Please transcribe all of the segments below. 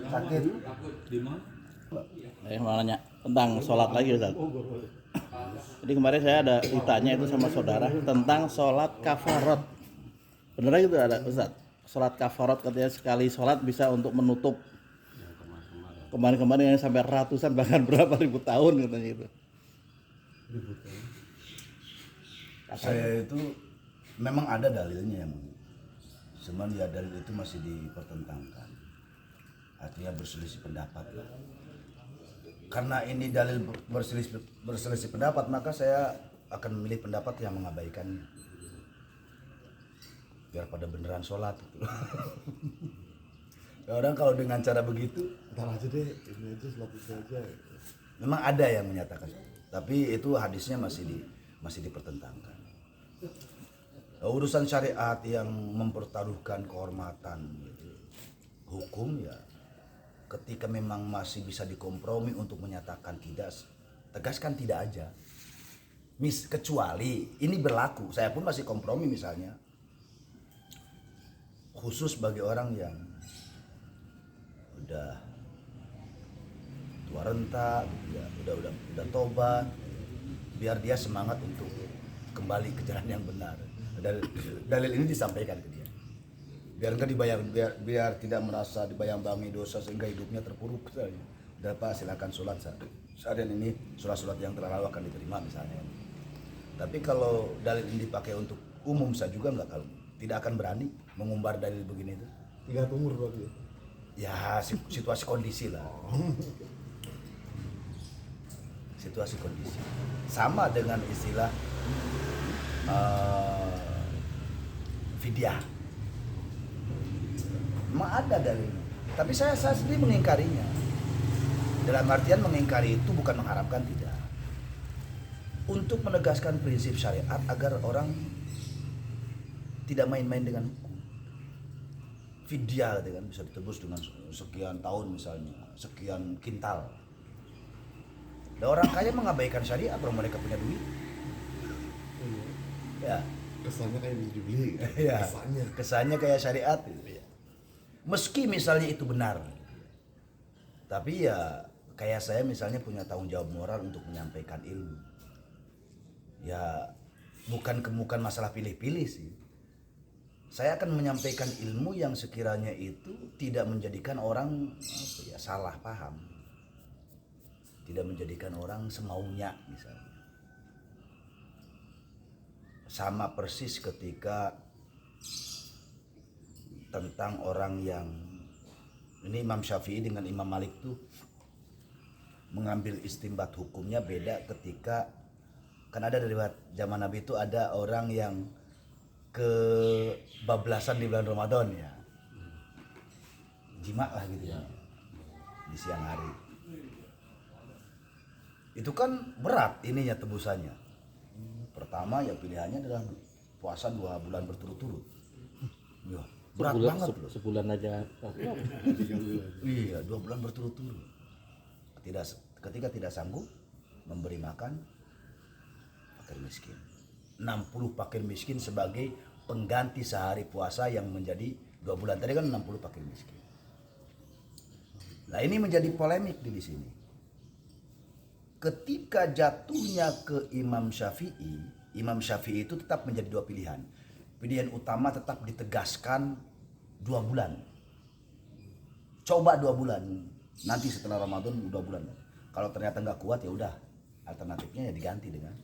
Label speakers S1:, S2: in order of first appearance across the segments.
S1: Sakit.
S2: Di mana?
S3: Mau nanya tentang sholat lagi Ustaz. Jadi kemarin saya ada ditanya itu sama saudara tentang sholat kafarat. Beneran gitu ada Ustaz? Sholat kafarat katanya sekali sholat bisa untuk menutup kemarin-kemarin yang sampai ratusan bahkan berapa ribu tahun katanya itu.
S1: Saya itu memang ada dalilnya yang cuman ya dalil itu masih dipertentangkan. Artinya berselisih pendapat lah. Karena ini dalil berselisih pendapat, maka saya akan memilih pendapat yang mengabaikannya. Biar pada beneran sholat gitu. Orang kalau dengan cara begitu,
S4: Ntar aja deh, ini aja sholat itu aja.
S1: memang ada yang menyatakan, tapi itu hadisnya masih dipertentangkan. Urusan syariat yang mempertaruhkan kehormatan gitu, hukum ya, ketika memang masih bisa dikompromi untuk menyatakan tidak, tegaskan tidak aja. Kecuali ini berlaku, saya pun masih kompromi misalnya, khusus bagi orang yang udah tua renta, ya, udah tobat, biar dia semangat untuk kembali ke jalan yang benar. Dalil ini disampaikan ke dia, biar enggak biar tidak merasa dibayang-bayangi dosa sehingga hidupnya terpuruk misalnya. Udah Pak, silakan sholat seharian ini, sholat yang terlalu akan diterima misalnya. Tapi kalau dalil ini dipakai untuk umum, saya juga tidak akan berani mengumbar dalil begini itu.
S4: 3 umur berarti.
S1: Ya situasi kondisi lah. Situasi kondisi. Sama dengan istilah fidyah. Memang ada dalilnya. Tapi saya sendiri mengingkarinya. Dalam artian mengingkari itu bukan mengharapkan, tidak. Untuk menegaskan prinsip syariat agar orang tidak main-main dengan hukum. Fidyah kan bisa ditebus dengan sekian tahun misalnya, sekian kintal. Dan orang kaya mengabaikan syariat, kalau mereka punya duit. Ya,
S4: Kesannya kayak bisa dibeli.
S1: ya.
S4: Kesannya.
S1: Kesannya kayak syariat. Meski misalnya itu benar, tapi ya kayak saya misalnya punya tanggung jawab moral untuk menyampaikan ilmu. Ya bukan masalah pilih-pilih sih. Saya akan menyampaikan ilmu yang sekiranya itu tidak menjadikan orang salah paham, tidak menjadikan orang semaunya misalnya. Sama persis ketika tentang orang yang ini Imam Syafi'i dengan Imam Malik tuh mengambil istimbat hukumnya beda ketika kan ada dari zaman Nabi itu ada orang yang kebablasan di bulan Ramadan ya, jima lah gitu ya di siang hari. Itu kan berat ininya tebusannya. Pertama ya pilihannya adalah puasa 2 bulan berturut-turut. Ya, berat banget loh.
S3: Sebulan aja.
S1: Iya, 2 bulan berturut-turut. Ketika tidak sanggup memberi makan fakir miskin. 60 fakir miskin sebagai pengganti sehari puasa yang menjadi 2 bulan. Tadi kan 60 fakir miskin. Nah, ini menjadi polemik di sini. Ketika jatuhnya ke Imam Syafi'i itu tetap menjadi 2 pilihan. Pilihan utama tetap ditegaskan 2 bulan. Coba 2 bulan. Nanti setelah Ramadan 2 bulan. Kalau ternyata nggak kuat ya udah. Alternatifnya ya diganti dengan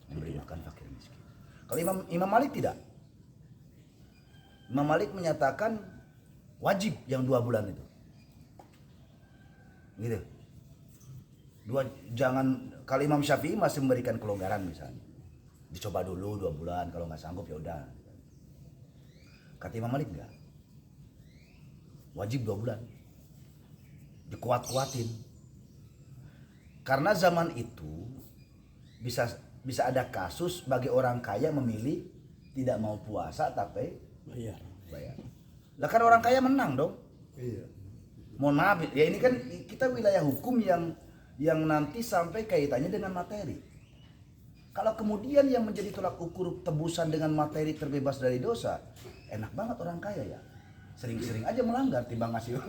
S1: memberi makan fakir miskin. Kalau Imam Malik tidak. Imam Malik menyatakan wajib yang 2 bulan itu. Gitu. Kalau Imam Syafi'i masih memberikan kelonggaran misalnya. Dicoba dulu 2 bulan, kalau nggak sanggup ya udah. Kata Imam Malik enggak. Wajib 2 bulan. Dikuat-kuatin. Karena zaman itu bisa ada kasus bagi orang kaya memilih tidak mau puasa tapi bayar. Lah kan orang kaya menang dong.
S4: Iya.
S1: Mohon maaf ya, ini kan kita wilayah hukum yang nanti sampai kaitannya dengan materi. Kalau kemudian yang menjadi tolak ukur tebusan dengan materi terbebas dari dosa, enak banget orang kaya ya. sering-sering aja melanggar timbang ngasih.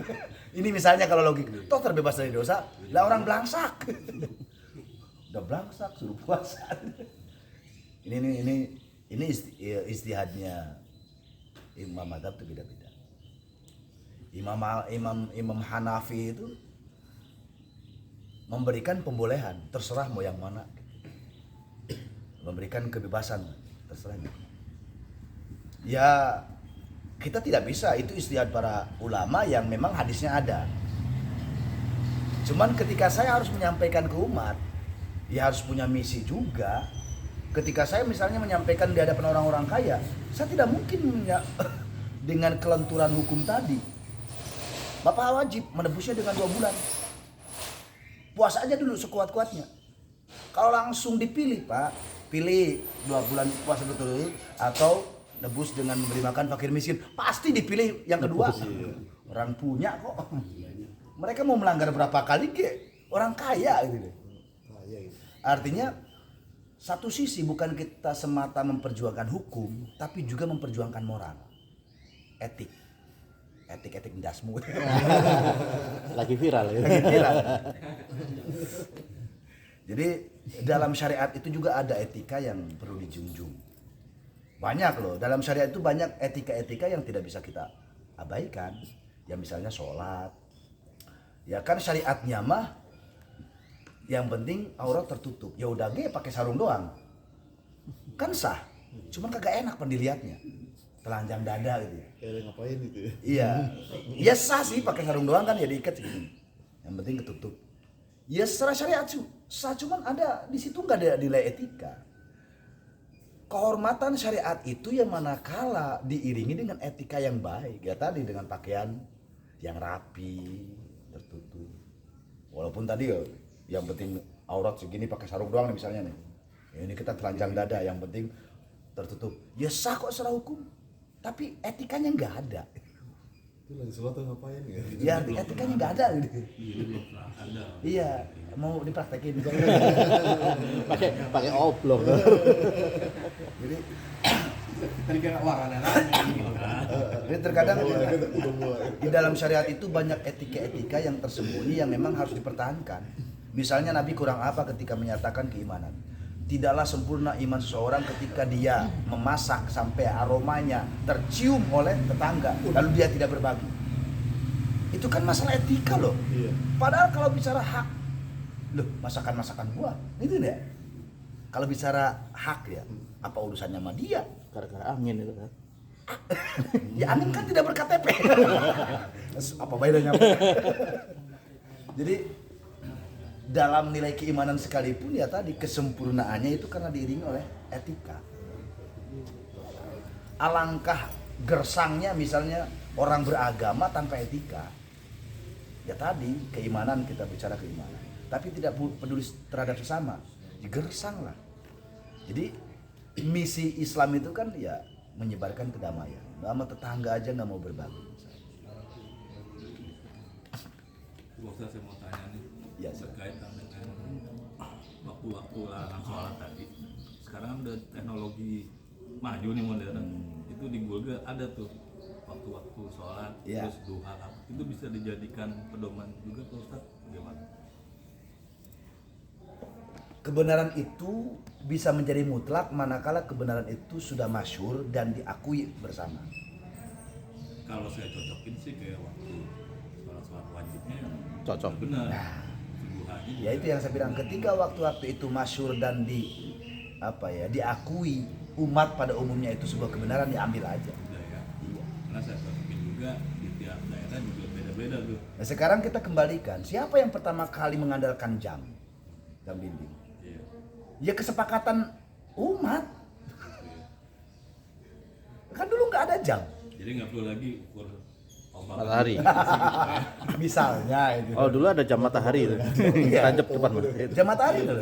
S1: Ini misalnya kalau logik, toh terbebas dari dosa, lah orang belangsak. Udah belangsak suruh puasa. Ini istihadnya Imam Madzhab itu beda-beda. Imam Hanafi itu memberikan pembolehan, terserah mau yang mana. Memberikan kebebasan, terserah. Ya kita tidak bisa, itu istihad para ulama yang memang hadisnya ada. Cuman ketika saya harus menyampaikan ke umat, ya harus punya misi juga. Ketika saya misalnya menyampaikan di hadapan orang-orang kaya, saya tidak mungkin dengan kelenturan hukum tadi. Bapak wajib menebusnya dengan 2 bulan. Puasa aja dulu sekuat-kuatnya. Kalau langsung dipilih Pak, pilih 2 bulan puasa betul atau nebus dengan memberi makan fakir miskin, pasti dipilih yang kedua. Orang punya kok. Mereka mau melanggar berapa kali ke orang kaya gitu. Artinya satu sisi bukan kita semata memperjuangkan hukum, tapi juga memperjuangkan moral, etik dasmu.
S3: Lagi viral ya.
S1: Lagi viral. Jadi dalam syariat itu juga ada etika yang perlu dijunjung. Banyak loh, dalam syariat itu banyak etika-etika yang tidak bisa kita abaikan. Ya misalnya sholat. Ya kan syariatnya mah yang penting aurat tertutup. Ya udah pakai sarung doang. Kan sah. Cuman kagak enak pendilihatnya. Telanjang dada gitu ya.
S4: Kayak ngapain gitu ya?
S1: Iya. Ya sah sih pakai sarung doang kan ya diikat segini. Yang penting ketutup. Ya secara syariat sah, cuman ada di situ nggak ada nilai etika. Kehormatan syariat itu yang manakala diiringi dengan etika yang baik. Ya tadi dengan pakaian yang rapi, tertutup. Walaupun tadi yang penting aurat segini pakai sarung doang nih misalnya nih. Ini kita telanjang dada, yang penting tertutup. Ya sah kok secara hukum. Tapi etikanya nggak ada.
S4: Itu lagi sholat tuh ngapain ya?
S1: Ya etikanya nggak ada gitu. Iya, mau dipraktekin.
S3: pakai oblong.
S1: Jadi
S2: Tadi kira wah ada lagi.
S1: Jadi terkadang di dalam syariat itu banyak etika-etika yang tersembunyi yang memang harus dipertahankan. Misalnya Nabi kurang apa ketika menyatakan keimanan. Tidaklah sempurna iman seseorang ketika dia memasak sampai aromanya tercium oleh tetangga, lalu dia tidak berbagi. Itu kan masalah etika loh.
S4: Iya.
S1: Padahal kalau bicara hak, loh masakan-masakan gua, itu ya. Kalau bicara hak ya, apa urusannya sama dia?
S3: Gara-gara angin itu kan.
S1: Ya angin kan tidak berKTP. Apa bedanya? Jadi dalam nilai keimanan sekalipun ya tadi kesempurnaannya itu karena diiringi oleh etika. Alangkah gersangnya misalnya orang beragama tanpa etika. Ya tadi keimanan, kita bicara keimanan, tapi tidak peduli terhadap sesama, gersang lah. Jadi misi Islam itu kan ya menyebarkan kedamaian. Sama tetangga aja nggak mau berbagi.
S2: Saya mau tanya nih,
S1: Ya,
S2: berkaitan dengan waktu-waktu larang sholat tadi. Sekarang udah teknologi maju nih modern. Itu di Google ada tuh waktu-waktu sholat,
S1: Ya.
S2: terus duha. Itu bisa dijadikan pedoman juga Pak Ustaz? Bagaimana?
S1: Kebenaran itu bisa menjadi mutlak manakala kebenaran itu sudah masyhur dan diakui bersama.
S2: Kalau saya cocokin sih kayak waktu sholat wajibnya
S3: Cocok.
S2: benar.
S1: Nah,
S2: Duhanya
S1: ya itu yang saya bilang, ketika waktu-waktu itu masyhur dan diakui umat pada umumnya itu sebuah kebenaran, diambil aja.
S2: udah ya.
S1: Iya.
S2: Karena saya cocokin juga di tiap daerah juga beda-beda tuh.
S1: Nah, sekarang kita kembalikan, siapa yang pertama kali mengandalkan jam dinding?
S2: Iya.
S1: Ya kesepakatan umat. Kan dulu nggak ada jam.
S2: Jadi nggak perlu lagi ukur ombak
S3: Matahari.
S1: Misalnya itu.
S3: Oh dulu ada jam matahari itu. Tancap depan Mas.
S1: Jam matahari tuh.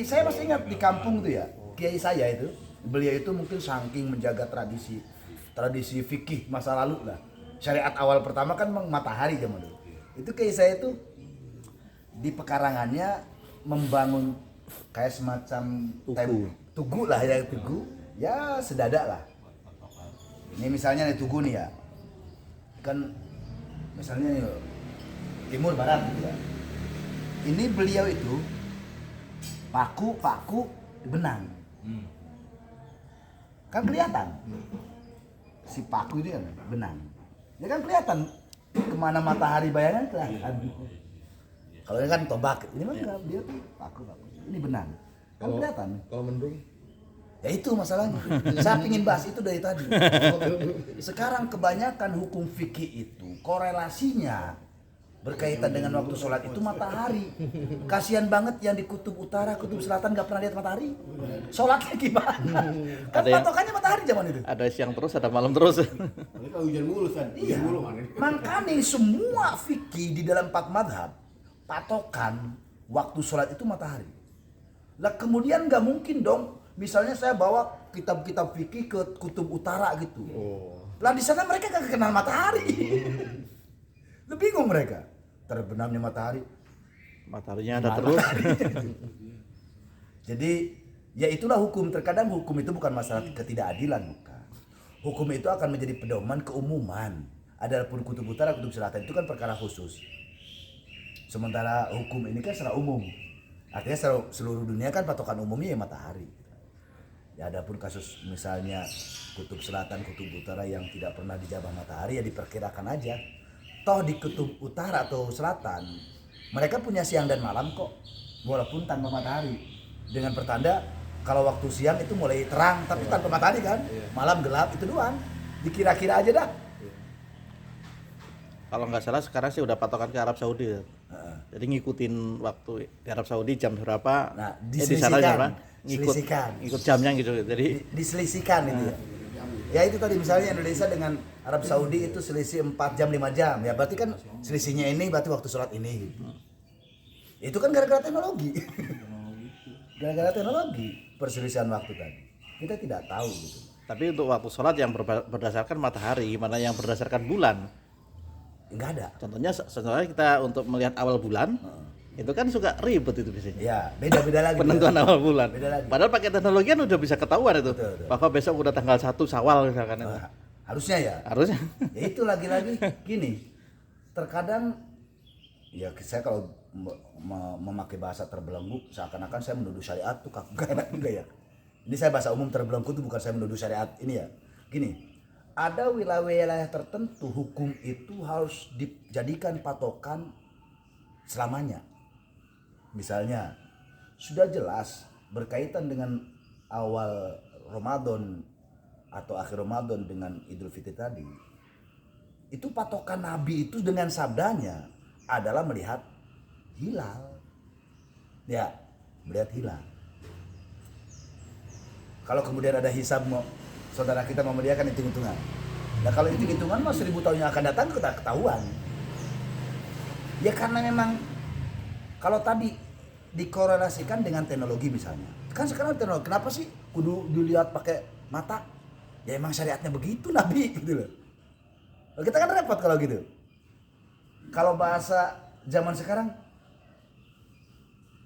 S1: Saya masih ingat di kampung tuh ya, kiai saya itu, beliau itu mungkin saking menjaga tradisi fikih masa lalu lah. Syariat awal pertama kan matahari zaman dulu. Itu kiai saya itu di pekarangannya membangun kayak semacam tugu lah ya, tugu ya sedadak lah. Ini misalnya nih tugu nih ya, kan misalnya timur barat gitu ya. Ini beliau itu paku benang. Kan kelihatan. Si paku ini kan benang. Ya kan kelihatan kemana matahari bayangan kelihatan. Kalau ini kan tombak, ini mah enggak, dia tuh paku. Ini benang. Kan kelihatan.
S4: Kalau mendung,
S1: Ya itu masalahnya. Saya ingin bahas itu dari tadi. Sekarang kebanyakan hukum fikih itu korelasinya berkaitan dengan waktu sholat itu matahari. Kasihan banget yang di kutub utara, kutub selatan nggak pernah lihat matahari. Sholatnya gimana? Kan
S3: Ada yang-
S1: patokannya matahari zaman itu.
S3: Ada siang terus, ada malam terus.
S5: Ini kalau hujan mulu kan,
S1: Iya.
S5: hujan mulu kan.
S1: Makanya semua fikih di dalam 4 madhab patokan waktu sholat itu matahari. Lah kemudian nggak mungkin dong. Misalnya saya bawa kitab-kitab fikih ke kutub utara gitu. Lah di sana mereka gak kenal matahari. Lu bingung mereka. Terbenamnya matahari.
S3: Mataharinya ada terus.
S1: Jadi ya itulah hukum. Terkadang hukum itu bukan masalah ketidakadilan, bukan. Hukum itu akan menjadi pedoman keumuman. Adapun kutub utara, kutub selatan itu kan perkara khusus. Sementara hukum ini kan secara umum. Artinya seluruh dunia kan patokan umumnya ya matahari. Ya adapun kasus misalnya kutub selatan, kutub utara yang tidak pernah dijabah matahari ya diperkirakan aja. Toh di kutub utara atau selatan mereka punya siang dan malam kok, walaupun tanpa matahari. Dengan pertanda kalau waktu siang itu mulai terang tapi tanpa matahari kan, malam gelap itu doang. Dikira-kira aja dah.
S3: Kalau nggak salah sekarang sih udah patokan ke Arab Saudi. Jadi ngikutin waktu di Arab Saudi jam berapa.
S1: Nah,
S3: di sana jam berapa,
S1: diselisihkan.
S3: ngikut jamnya gitu. Jadi
S1: Diselisihkan itu ya. Ya itu tadi misalnya Indonesia dengan Arab Saudi itu selisih 4 jam 5 jam. Ya berarti kan selisihnya ini berarti waktu sholat ini gitu. Itu kan gara-gara teknologi. Gara-gara teknologi perselisihan waktu tadi. Kita tidak tahu gitu.
S3: tapi untuk waktu sholat yang berdasarkan matahari, mana yang berdasarkan bulan.
S1: Enggak ada.
S3: Contohnya kita untuk melihat awal bulan, itu kan suka ribet itu biasanya.
S1: Ya, beda-beda lagi.
S3: Penentuan awal bulan.
S1: Beda lagi.
S3: Padahal pakai teknologi kan udah bisa ketahuan itu.
S1: Betul.
S3: Bahwa besok udah tanggal 1 Syawal misalkan itu.
S1: Harusnya ya.
S3: Harusnya.
S1: Ya itu lagi-lagi gini. Terkadang ya saya kalau memakai bahasa terbelenggu seakan-akan saya menuduh syariat tuh gak enak juga ya. Ini saya bahasa umum terbelenggu itu bukan saya menuduh syariat ini ya. Gini, ada wilayah-wilayah tertentu hukum itu harus dijadikan patokan selamanya. Misalnya sudah jelas berkaitan dengan awal Ramadan atau akhir Ramadan dengan Idul Fitri tadi. Itu patokan Nabi itu dengan sabdanya adalah melihat hilal. Ya, melihat hilal. Kalau kemudian ada hisab saudara kita mau kan hitung-hitungan. Nah kalau hitung-hitungan mah 1000 tahun yang akan datang kita ketahuan. Ya karena memang kalau tadi dikorelasikan dengan teknologi misalnya. Kan sekarang teknologi, kenapa sih kudu dilihat pakai mata? Ya emang syariatnya begitu Nabi gitu loh. Kita kan repot kalau gitu. Kalau bahasa zaman sekarang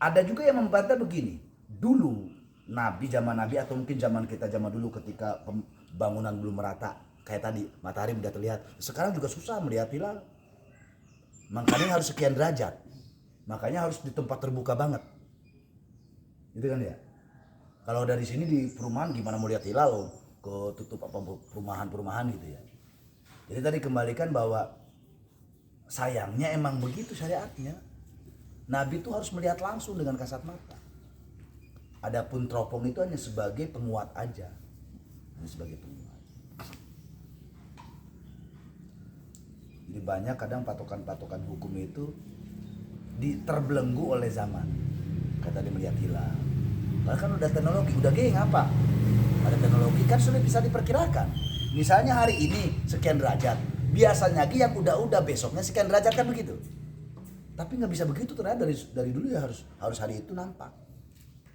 S1: ada juga yang membantah begini. Dulu Nabi zaman Nabi atau mungkin zaman kita zaman dulu ketika pembangunan belum merata kayak tadi matahari udah terlihat. Sekarang juga susah melihat hilal. Makanya harus sekian derajat. Makanya harus di tempat terbuka banget. Gitu kan ya. Kalau dari sini di perumahan gimana mau lihat hilal ke tutup apa perumahan-perumahan gitu ya. Jadi tadi kembalikan bahwa sayangnya emang begitu syariatnya. Nabi itu harus melihat langsung dengan kasat mata. Adapun teropong itu hanya sebagai penguat aja. Hanya sebagai penguat. Jadi banyak kadang patokan-patokan hukum itu terbelenggu oleh zaman. Kayak tadi melihat hilal. Padahal kan udah teknologi, udah geng apa? Ada teknologi kan sudah bisa diperkirakan. Misalnya hari ini sekian derajat. Biasanya lagi yang udah besoknya sekian derajat kan begitu. Tapi nggak bisa begitu ternyata dari dulu ya harus hari itu nampak.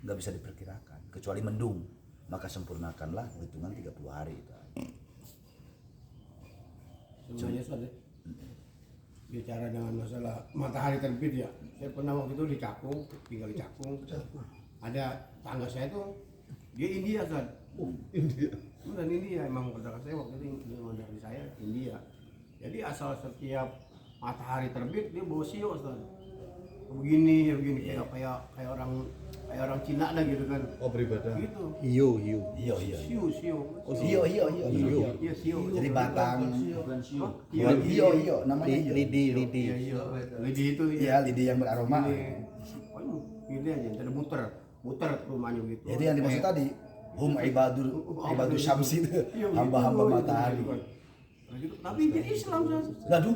S1: Nggak bisa diperkirakan kecuali mendung, maka sempurnakanlah hitungan 30 hari itu.
S5: Sebenarnya Ustaz, bicara dengan masalah matahari terbit ya, saya pernah waktu itu di Cakung, tinggal di Cakung. Ada tangga saya tuh dia India Ustaz.
S4: India.
S5: Dan India emang saudara saya waktu itu dari saya India. Jadi asal setiap matahari terbit dia bawa sio Ustaz. Begini kayak orang Cina lah gitu kan.
S4: Oh beribadah.
S5: Gitu.
S3: Hiu.
S1: Iya, iya.
S5: Sio.
S1: Iya.
S5: Iya sio.
S1: Jadi batang.
S5: Hah?
S1: Iya, namanya iya.
S3: Lidi.
S5: Iya. Lidi itu
S1: Iya, lidi yang beraroma.
S5: Ini aja, jadi muter rumahnya gitu.
S1: Itu yang dimaksud tadi. Hum ibadu syamsi itu.
S5: Iya,
S1: Hamba-hamba
S5: gitu,
S1: matahari.
S5: gitu kan. Nah, gitu. Tapi dia Islam Ustaz.
S1: Aduh,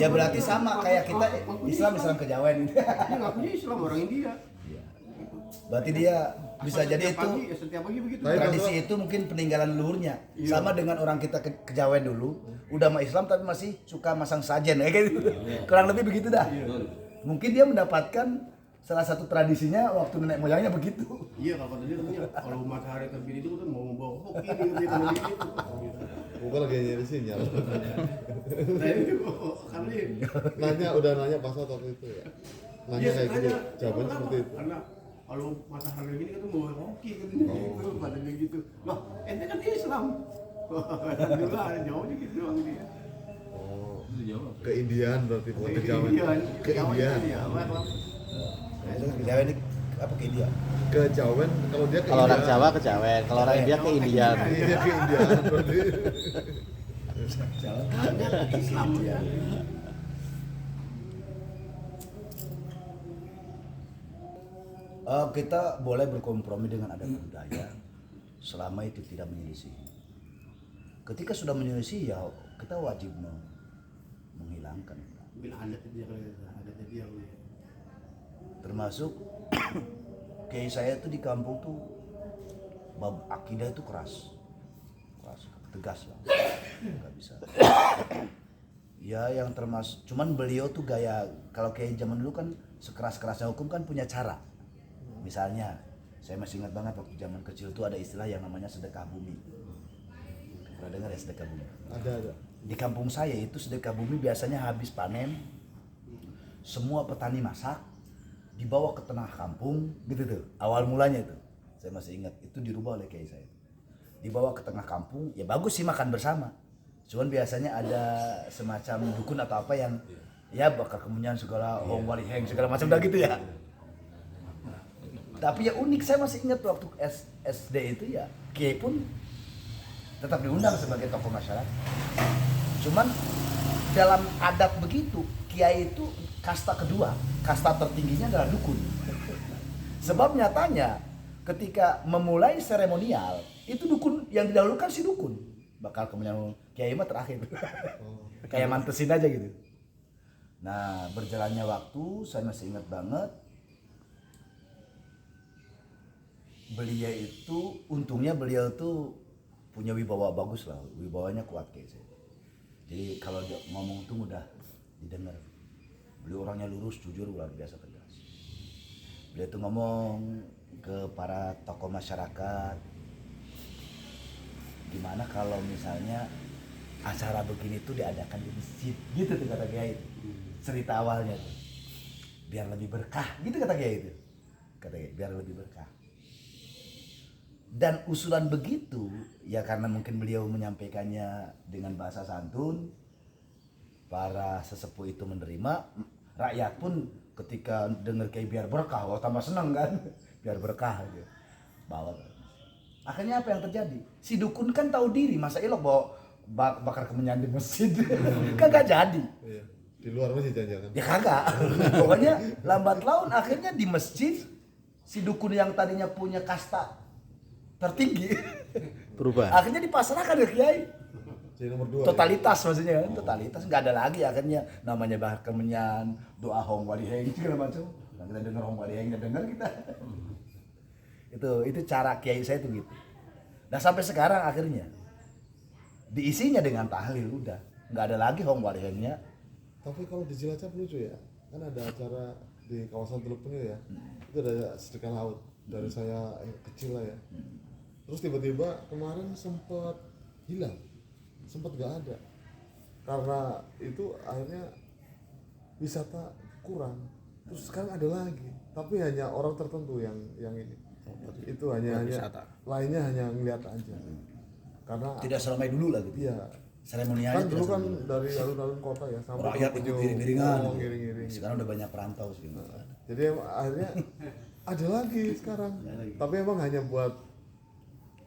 S1: ya berarti sama kayak kita Islam kejawen.
S5: Dia ngakunya Islam orang India.
S1: Berarti dia bisa jadi itu
S5: Setiap pagi begitu.
S4: Tapi
S1: tradisi itu mungkin peninggalan leluhurnya.
S5: Iya.
S1: Sama dengan orang kita kejawen dulu, udah sama Islam tapi masih suka masang sajen kayak gitu. Kurang lebih begitu dah. Mungkin dia mendapatkan salah satu tradisinya waktu nenek moyangnya begitu.
S5: Iya, kalau dia katanya kalau matahari terbit itu kan mau bawa hoki gitu.
S4: Bukan lagi nyari sinyal.
S5: Nah itu karena
S4: Udah nanya pas waktu itu ya. Nanya kayak gitu. Jawabannya seperti itu.
S5: Karena kalau matahari gini kan bawa hoki katanya gitu, badannya gitu. Nah, ente kan Islam. Juga ada jauhnya gitu doang dia.
S4: Oh,
S2: Itu jawab.
S4: ke Indian berarti bukan ke Jawa. Ke Indian.
S5: Iya,
S1: Nah, itu kan kejawen ini apa ke India?
S4: Ke Jawa kalau dia ke
S3: Kalau orang
S4: Indian.
S3: Jawa ke Jawen, kalau orang India ke Indian.
S4: Iya ke Indian berarti.
S5: Islam ya.
S1: Kita boleh berkompromi dengan adat budaya selama itu tidak menyelisih. Ketika sudah menyelisih ya kita wajib menghilangkan.
S5: Mungkin adat dia dia.
S1: Termasuk kayak saya tuh di kampung tuh bab akidah itu keras, tegas lah, nggak bisa. Ya yang termasuk, cuman beliau tuh gaya kalau kayak zaman dulu kan sekeras-kerasnya hukum kan punya cara. Misalnya, saya masih ingat banget waktu zaman kecil tuh ada istilah yang namanya sedekah bumi. Pernah dengar ya sedekah bumi?
S4: Ada.
S1: Di kampung saya itu sedekah bumi biasanya habis panen, semua petani masak, dibawa ke tengah kampung, gitu tuh. Awal mulanya itu, saya masih ingat itu dirubah oleh kiai saya. Dibawa ke tengah kampung, ya bagus sih makan bersama. Cuman biasanya ada semacam dukun atau apa yang ya bakar kemenyan segala, hong wali heng segala macam dah gitu ya. Tapi ya unik, saya masih ingat waktu SD itu ya kiai pun tetap diundang sebagai tokoh masyarakat. Cuman dalam adat begitu, kiai itu kasta kedua, kasta tertingginya adalah dukun. Sebab nyatanya ketika memulai seremonial, itu dukun yang didahulukan si dukun. Bakal kemenyan kiai mah terakhir. Kayak mantesin aja gitu. Nah, berjalannya waktu, saya masih ingat banget. Beliau itu, untungnya beliau tuh punya wibawa bagus lah, wibawanya kuat kayak saya. Jadi kalau dia ngomong tuh mudah didengar. Beliau orangnya lurus, jujur, luar biasa tegas. Beliau tuh ngomong ke para tokoh masyarakat, gimana kalau misalnya acara begini tuh diadakan di masjid, gitu tuh kata Kiai itu. Cerita awalnya tuh, biar lebih berkah, gitu kata Kiai itu. Kata Kiai, biar lebih berkah. Dan usulan begitu, ya karena mungkin beliau menyampaikannya dengan bahasa santun, para sesepuh itu menerima, rakyat pun ketika dengar kayak biar berkah, oh tambah senang kan, biar berkah gitu. Bawa. Akhirnya apa yang terjadi? Si dukun kan tahu diri, masa elok bawa bakar kemenyan di masjid, kagak jadi.
S4: Iya. Di luar masjid jangan.
S1: Ya kagak. Pokoknya lambat laun akhirnya di masjid si dukun yang tadinya punya kasta tertinggi
S3: Berubah.
S1: akhirnya dipasrahkan ke kiai.
S4: Jadi nomor 2.
S1: Totalitas maksudnya kan, totalitas nggak ada lagi akhirnya namanya bakar kemenyan, doa hong wali heng segala macam. Nah, kita dengar hong wali heng, dengar kita. itu cara kiai saya tuh gitu. Nah sampai sekarang akhirnya diisinya dengan tahlil udah, nggak ada lagi hong wali hengnya.
S4: Tapi kalau di Cilacap lucu ya, kan ada acara di kawasan Teluk Penyu ya, itu ada sedekah laut dari saya kecil lah ya. Terus tiba-tiba kemarin sempat hilang, sempat gak ada, karena itu akhirnya wisata kurang. Terus sekarang ada lagi, tapi hanya orang tertentu yang ini. Itu hanya
S3: wisata.
S4: lainnya hanya ngeliat aja, karena
S1: Tidak seramai dulu lah gitu.
S4: iya,
S1: seremonialnya
S4: Kan dulu
S1: tidak
S4: kan
S1: seperti
S4: dari alun-alun kota ya sampai
S1: rakyat
S4: ke
S1: ikut
S4: ujung.
S1: giring-giringan.
S4: Oh, giring-giring.
S1: Sekarang udah banyak perantau sih.
S4: Jadi akhirnya ada lagi sekarang. Tapi emang hanya buat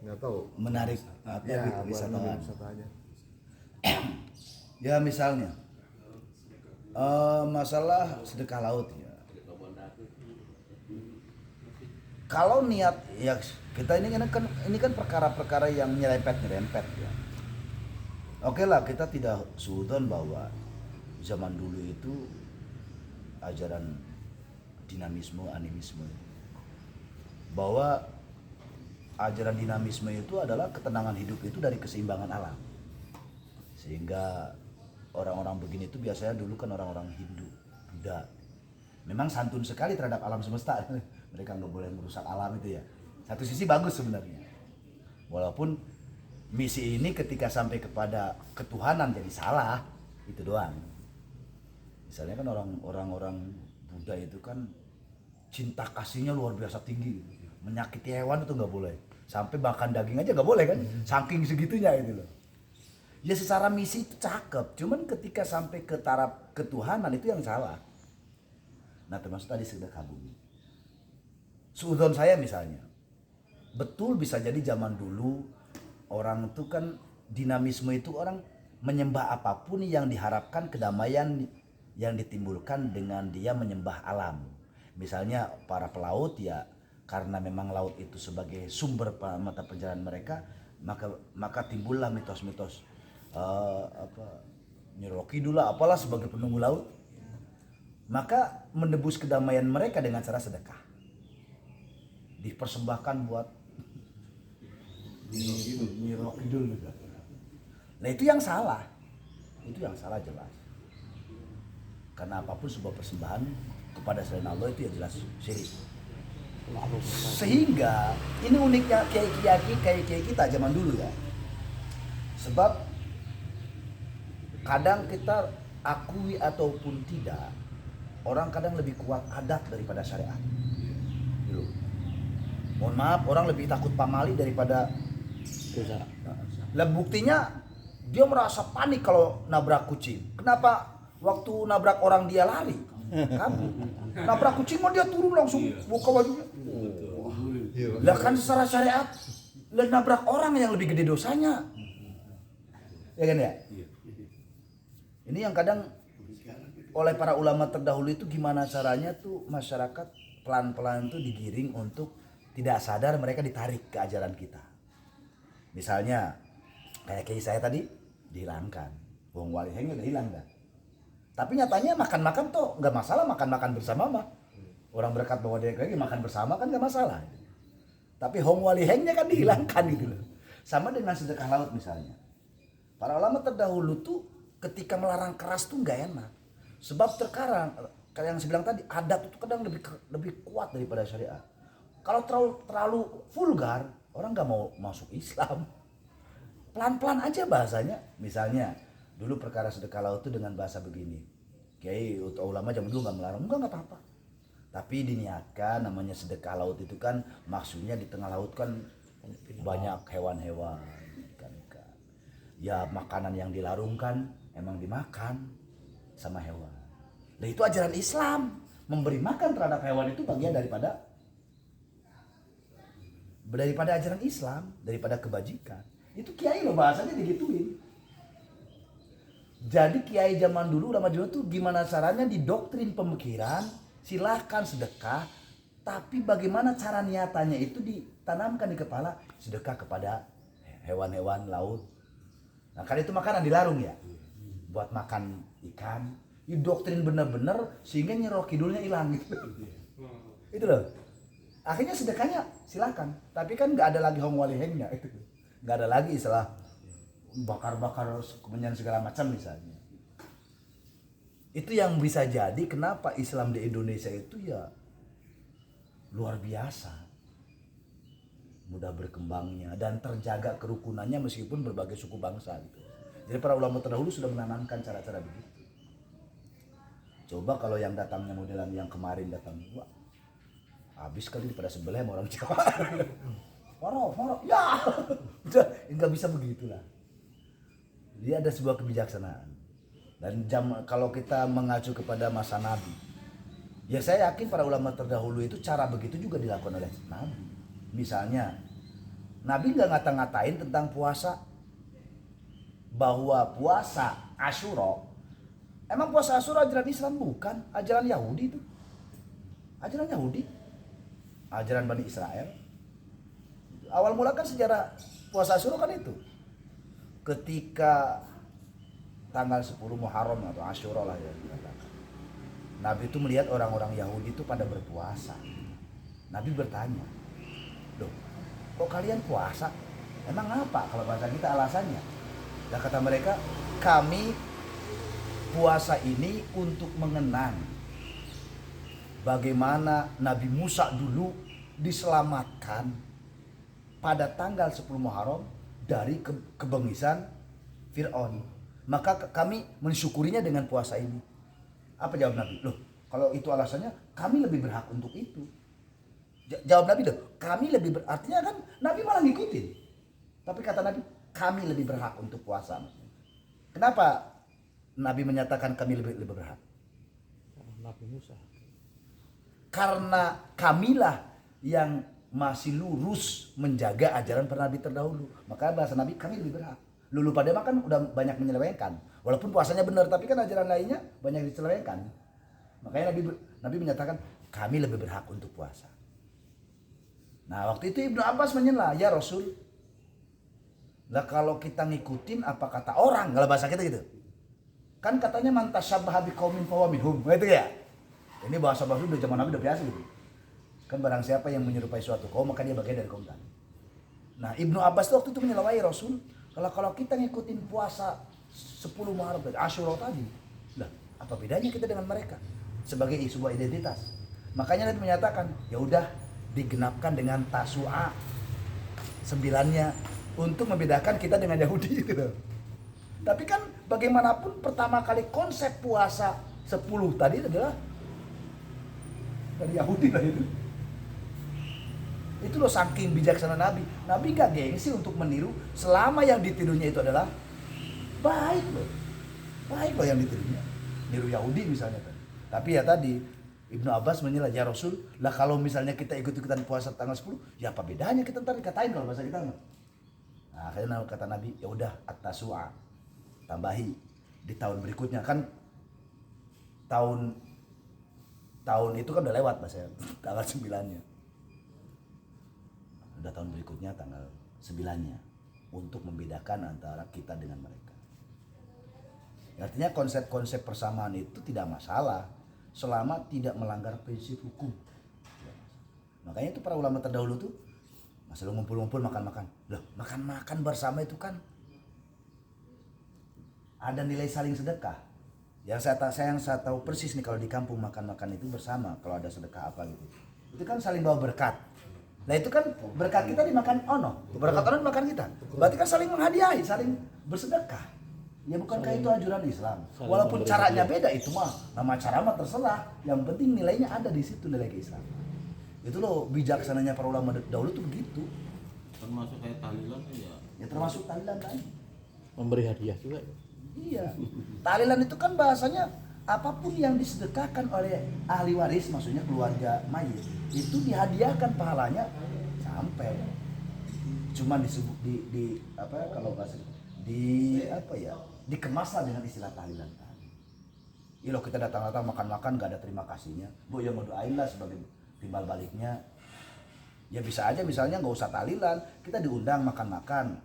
S4: nggak tahu.
S1: Menarik apa
S4: Ya, buat
S1: wisatawan.
S4: wisata aja.
S1: Ya misalnya masalah sedekah laut ya. Kalau niat ya kita ini kan perkara-perkara yang nyerempet ya. Oke lah, kita tidak suudon bahwa zaman dulu itu ajaran dinamisme, animisme. Bahwa ajaran dinamisme itu adalah ketenangan hidup itu dari keseimbangan alam. Sehingga orang-orang begini itu biasanya dulu kan orang-orang Hindu, Buddha. Memang santun sekali terhadap alam semesta. Mereka nggak boleh merusak alam itu ya. Satu sisi bagus sebenarnya. Walaupun misi ini ketika sampai kepada ketuhanan jadi salah, itu doang. Misalnya kan orang-orang Buddha itu kan cinta kasihnya luar biasa tinggi. Menyakiti hewan itu nggak boleh. Sampai makan daging aja nggak boleh kan. Saking segitunya itu loh. Ya secara misi itu cakep. Cuman ketika sampai ke taraf ketuhanan itu yang salah. Nah termasuk tadi sedekah bumi. Suudon saya misalnya, betul bisa jadi zaman dulu orang itu kan dinamisme itu orang menyembah apapun yang diharapkan kedamaian yang ditimbulkan dengan dia menyembah alam. Misalnya para pelaut ya karena memang laut itu sebagai sumber mata pencaharian mereka, maka timbullah mitos-mitos Nyi Roro Kidul lah apalah sebagai penunggu laut. Maka menebus kedamaian mereka dengan cara sedekah. Dipersembahkan buat Nyi Roro Kidul juga. Nah itu yang salah. Itu yang salah jelas. Karena apapun sebuah persembahan kepada selain Allah itu ya jelas syirik. Sehingga ini uniknya kiai kita zaman dulu ya. Sebab kadang kita akui ataupun tidak, orang kadang lebih kuat adat daripada syariat. Gitu. Mohon maaf, orang lebih takut pamali daripada
S3: Dosa.
S1: lah buktinya dia merasa panik kalau nabrak kucing. Kenapa waktu nabrak orang dia lari? Kabur. Nabrak kucing mau dia turun langsung buka bajunya. Lah kan secara syariat lah nabrak orang yang lebih gede dosanya. Ya kan ya? Ini yang kadang oleh para ulama terdahulu itu gimana caranya tuh masyarakat pelan-pelan tuh digiring untuk tidak sadar mereka ditarik ke ajaran kita. Misalnya kayak kiai saya tadi dihilangkan, Wong Waliheng udah hilang dah. Tapi nyatanya makan-makan tuh nggak masalah, makan-makan bersama mah. Orang berkat bahwa dia lagi makan bersama kan nggak masalah. Tapi Hong Walihengnya kan dihilangkan gitu loh. Sama dengan sedekah laut misalnya. Para ulama terdahulu tuh ketika melarang keras tuh nggak enak. Sebab terkadang kayak yang saya bilang tadi adat itu kadang lebih kuat daripada syariat. Kalau terlalu vulgar, orang nggak mau masuk Islam. Pelan-pelan aja bahasanya. Misalnya, dulu perkara sedekah laut itu dengan bahasa begini. Kiai atau ulama zaman dulu nggak melarang, enggak apa-apa. Tapi diniatkan namanya sedekah laut itu kan maksudnya di tengah laut kan banyak hewan-hewan, ikan-ikan. Ya makanan yang dilarungkan emang dimakan sama hewan. Nah itu ajaran Islam. Memberi makan terhadap hewan itu bagian daripada ajaran Islam, daripada kebajikan. Itu kiai loh bahasanya digituin. Jadi kiai zaman dulu Ramadan itu gimana caranya didoktrin pemikiran, silahkan sedekah, tapi bagaimana cara niatannya itu ditanamkan di kepala, sedekah kepada hewan-hewan laut. Nah kan itu makanan dilarung ya, buat makan ikan, didoktrin bener-bener sehingga Nyi Roro Kidulnya hilang gitu. Itu loh. Akhirnya sedekahnya silakan, tapi kan nggak ada lagi Hong Walihengnya itu, nggak ada lagi istilah bakar-bakar kemenyan segala macam misalnya. Itu yang bisa jadi kenapa Islam di Indonesia itu ya luar biasa, mudah berkembangnya dan terjaga kerukunannya meskipun berbagai suku bangsa gitu. Jadi para ulama terdahulu sudah menanamkan cara-cara begitu. Coba kalau yang datangnya modelan yang kemarin datang, wah, habis kali pada sebelah sama orang Jawa. Moro, ya, udah nggak bisa begitulah. Dia ada sebuah kebijaksanaan. Dan kalau kita mengacu kepada masa Nabi, ya saya yakin para ulama terdahulu itu cara begitu juga dilakukan oleh Nabi. Misalnya, Nabi nggak ngata-ngatain tentang puasa, bahwa puasa Asyura, emang puasa Asyura ajaran Islam bukan, ajaran Yahudi itu, ajaran Yahudi, ajaran Bani Israel. Awal mula kan sejarah puasa Asyura kan itu, ketika tanggal 10 Muharram atau Asyura lah ya dikatakan, Nabi itu melihat orang-orang Yahudi itu pada berpuasa. Nabi bertanya, loh kok kalian puasa? Emang apa kalau bahasa kita alasannya? Dan kata mereka, kami puasa ini untuk mengenang bagaimana Nabi Musa dulu diselamatkan pada tanggal 10 Muharram dari kebengisan Fir'aun. Maka kami mensyukurinya dengan puasa ini. Apa jawab Nabi? Loh, kalau itu alasannya, kami lebih berhak untuk itu. Jawab Nabi, loh, kami lebih artinya kan Nabi malah ngikutin. Tapi kata Nabi, kami lebih berhak untuk puasa. Kenapa Nabi menyatakan kami lebih berhak?
S3: Nabi Musa.
S1: Karena kamilah yang masih lurus menjaga ajaran para nabi terdahulu. Maka bahasa Nabi, kami lebih berhak. Lulu pada makan udah banyak menyelewengkan. Walaupun puasanya benar, tapi kan ajaran lainnya banyak diselewengkan. Makanya Nabi menyatakan kami lebih berhak untuk puasa. Nah waktu itu Ibnu Abbas menyela, ya Rasul, lah kalau kita ngikutin apa kata orang, kalau bahasa kita gitu. Kan katanya man tashabbaha biqaumin fahuwa minhum, gitu ya. Ini bahasa udah zaman Nabi udah biasa gitu. Kan barang siapa yang menyerupai suatu kaum maka dia bagian dari kaum tadi. Nah Ibnu Abbas waktu itu menyela, ya Rasul, kalau kita ngikutin puasa 10 Muharram dari Asyura tadi, lah apa bedanya kita dengan mereka sebagai sebuah identitas? Makanya Nabi menyatakan, ya udah digenapkan dengan Tasu'a 9-nya untuk membedakan kita dengan Yahudi gitu. Tapi kan bagaimanapun pertama kali konsep puasa 10 tadi adalah dari Yahudi lah itu. Itu loh saking bijaksana Nabi. Nabi gak gengsi untuk meniru selama yang ditirunya itu adalah baik loh. Baik loh yang ditirunya. Niru Yahudi misalnya tadi. Tapi ya tadi Ibnu Abbas menyela, ya Rasul, lah kalau misalnya kita ikut-ikutan puasa tanggal 10, ya apa bedanya kita ntar dikatain kalau bahasa kita mah. Nah, akhirnya kata Nabi, ya udah at-tasu'a. Tambahi di tahun berikutnya kan tahun itu kan udah lewat bahasa tanggal 9-nya. Udah tahun berikutnya tanggal 9-nya untuk membedakan antara kita dengan mereka. Artinya konsep-konsep persamaan itu tidak masalah selama tidak melanggar prinsip hukum. Makanya itu para ulama terdahulu tuh masalah ngumpul-ngumpul makan-makan. Loh, makan-makan bersama itu kan ada nilai saling sedekah. Yang saya tahu persis nih kalau di kampung makan-makan itu bersama kalau ada sedekah apa gitu. Itu kan saling bawa berkat. Nah itu kan berkat kita dimakan berkat orang dimakan kita. Berarti kan saling menghadiahi, saling bersedekah. Ya bukankah itu anjuran Islam? Walaupun caranya beda itu mah, nama cara mah terserah. Yang penting nilainya ada di situ, nilai keislaman. Itu loh bijaksananya para ulama dahulu tuh begitu.
S2: Termasuk kayak tahlilan ya.
S1: Ya termasuk tahlilan tadi.
S3: Memberi hadiah juga.
S1: Iya. Tahlilan itu kan bahasanya apapun yang disedekahkan oleh ahli waris, maksudnya keluarga mayit, itu dihadiahkan pahalanya sampai. Cuma disebut di apa kalau bahasa dikemaslah dengan istilah tahlilan tadi. Ya loh kita datang-datang makan-makan gak ada terima kasihnya. Bu ya mau doain lah sebagai timbal baliknya. Ya bisa aja misalnya nggak usah tahlilan, kita diundang makan-makan.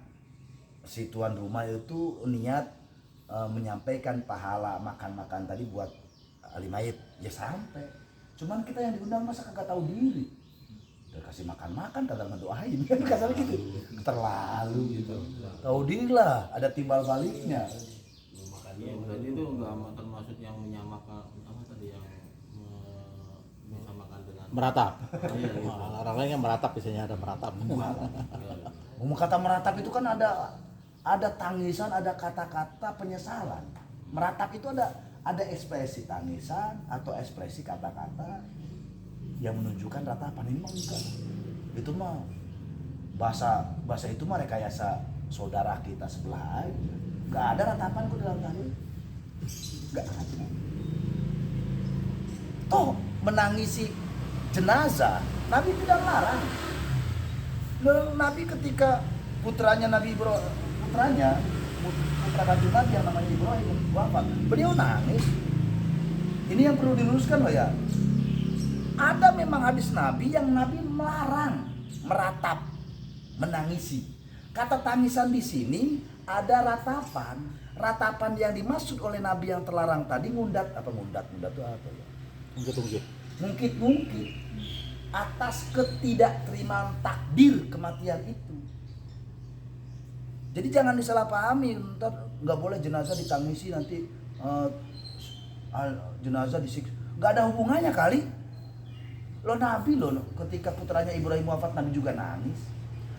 S1: Si tuan rumah itu niat menyampaikan pahala makan-makan tadi buat ahli mayit, ya sampai. Cuman kita yang diundang masa kagak tahu diri. Udah kasih makan-makan kagak ngedoain kan kasarnya gitu. Terlalu gitu. Tahu diri lah, ada timbal baliknya.
S2: Iya, berarti itu enggak termasuk yang menyamakan apa tadi yang menyamakan dengan
S3: Meratap.
S2: Iya, gitu.
S3: Orang lain yang meratap biasanya ada meratap.
S1: Ngomong kata meratap itu kan ada tangisan, ada kata-kata penyesalan. Meratap itu ada ekspresi tangisan atau ekspresi kata-kata yang menunjukkan ratapan. Ini mah enggak. Itu mah bahasa itu mah rekayasa saudara kita sebelah aja. Gak ada ratapan kok dalam tahlil. Gak ada. Toh menangisi jenazah, Nabi tidak larang. Nabi ketika putra kandung Nabi yang namanya Ibrahim wafat, beliau nangis. Ini yang perlu diluruskan loh ya. Ada memang hadis Nabi yang Nabi melarang meratap, menangisi. Kata tangisan di sini ada ratapan. Ratapan yang dimaksud oleh Nabi yang terlarang tadi ngundat itu apa ya?
S3: Ungkit-ungkit.
S1: Mungkit atas ketidakterimaan takdir kematian itu. Jadi jangan disalahpahami, ntar nggak boleh jenazah ditangisi nanti jenazah disiksa. Nggak ada hubungannya kali. Nabi ketika putranya Ibrahim wafat Nabi juga nangis.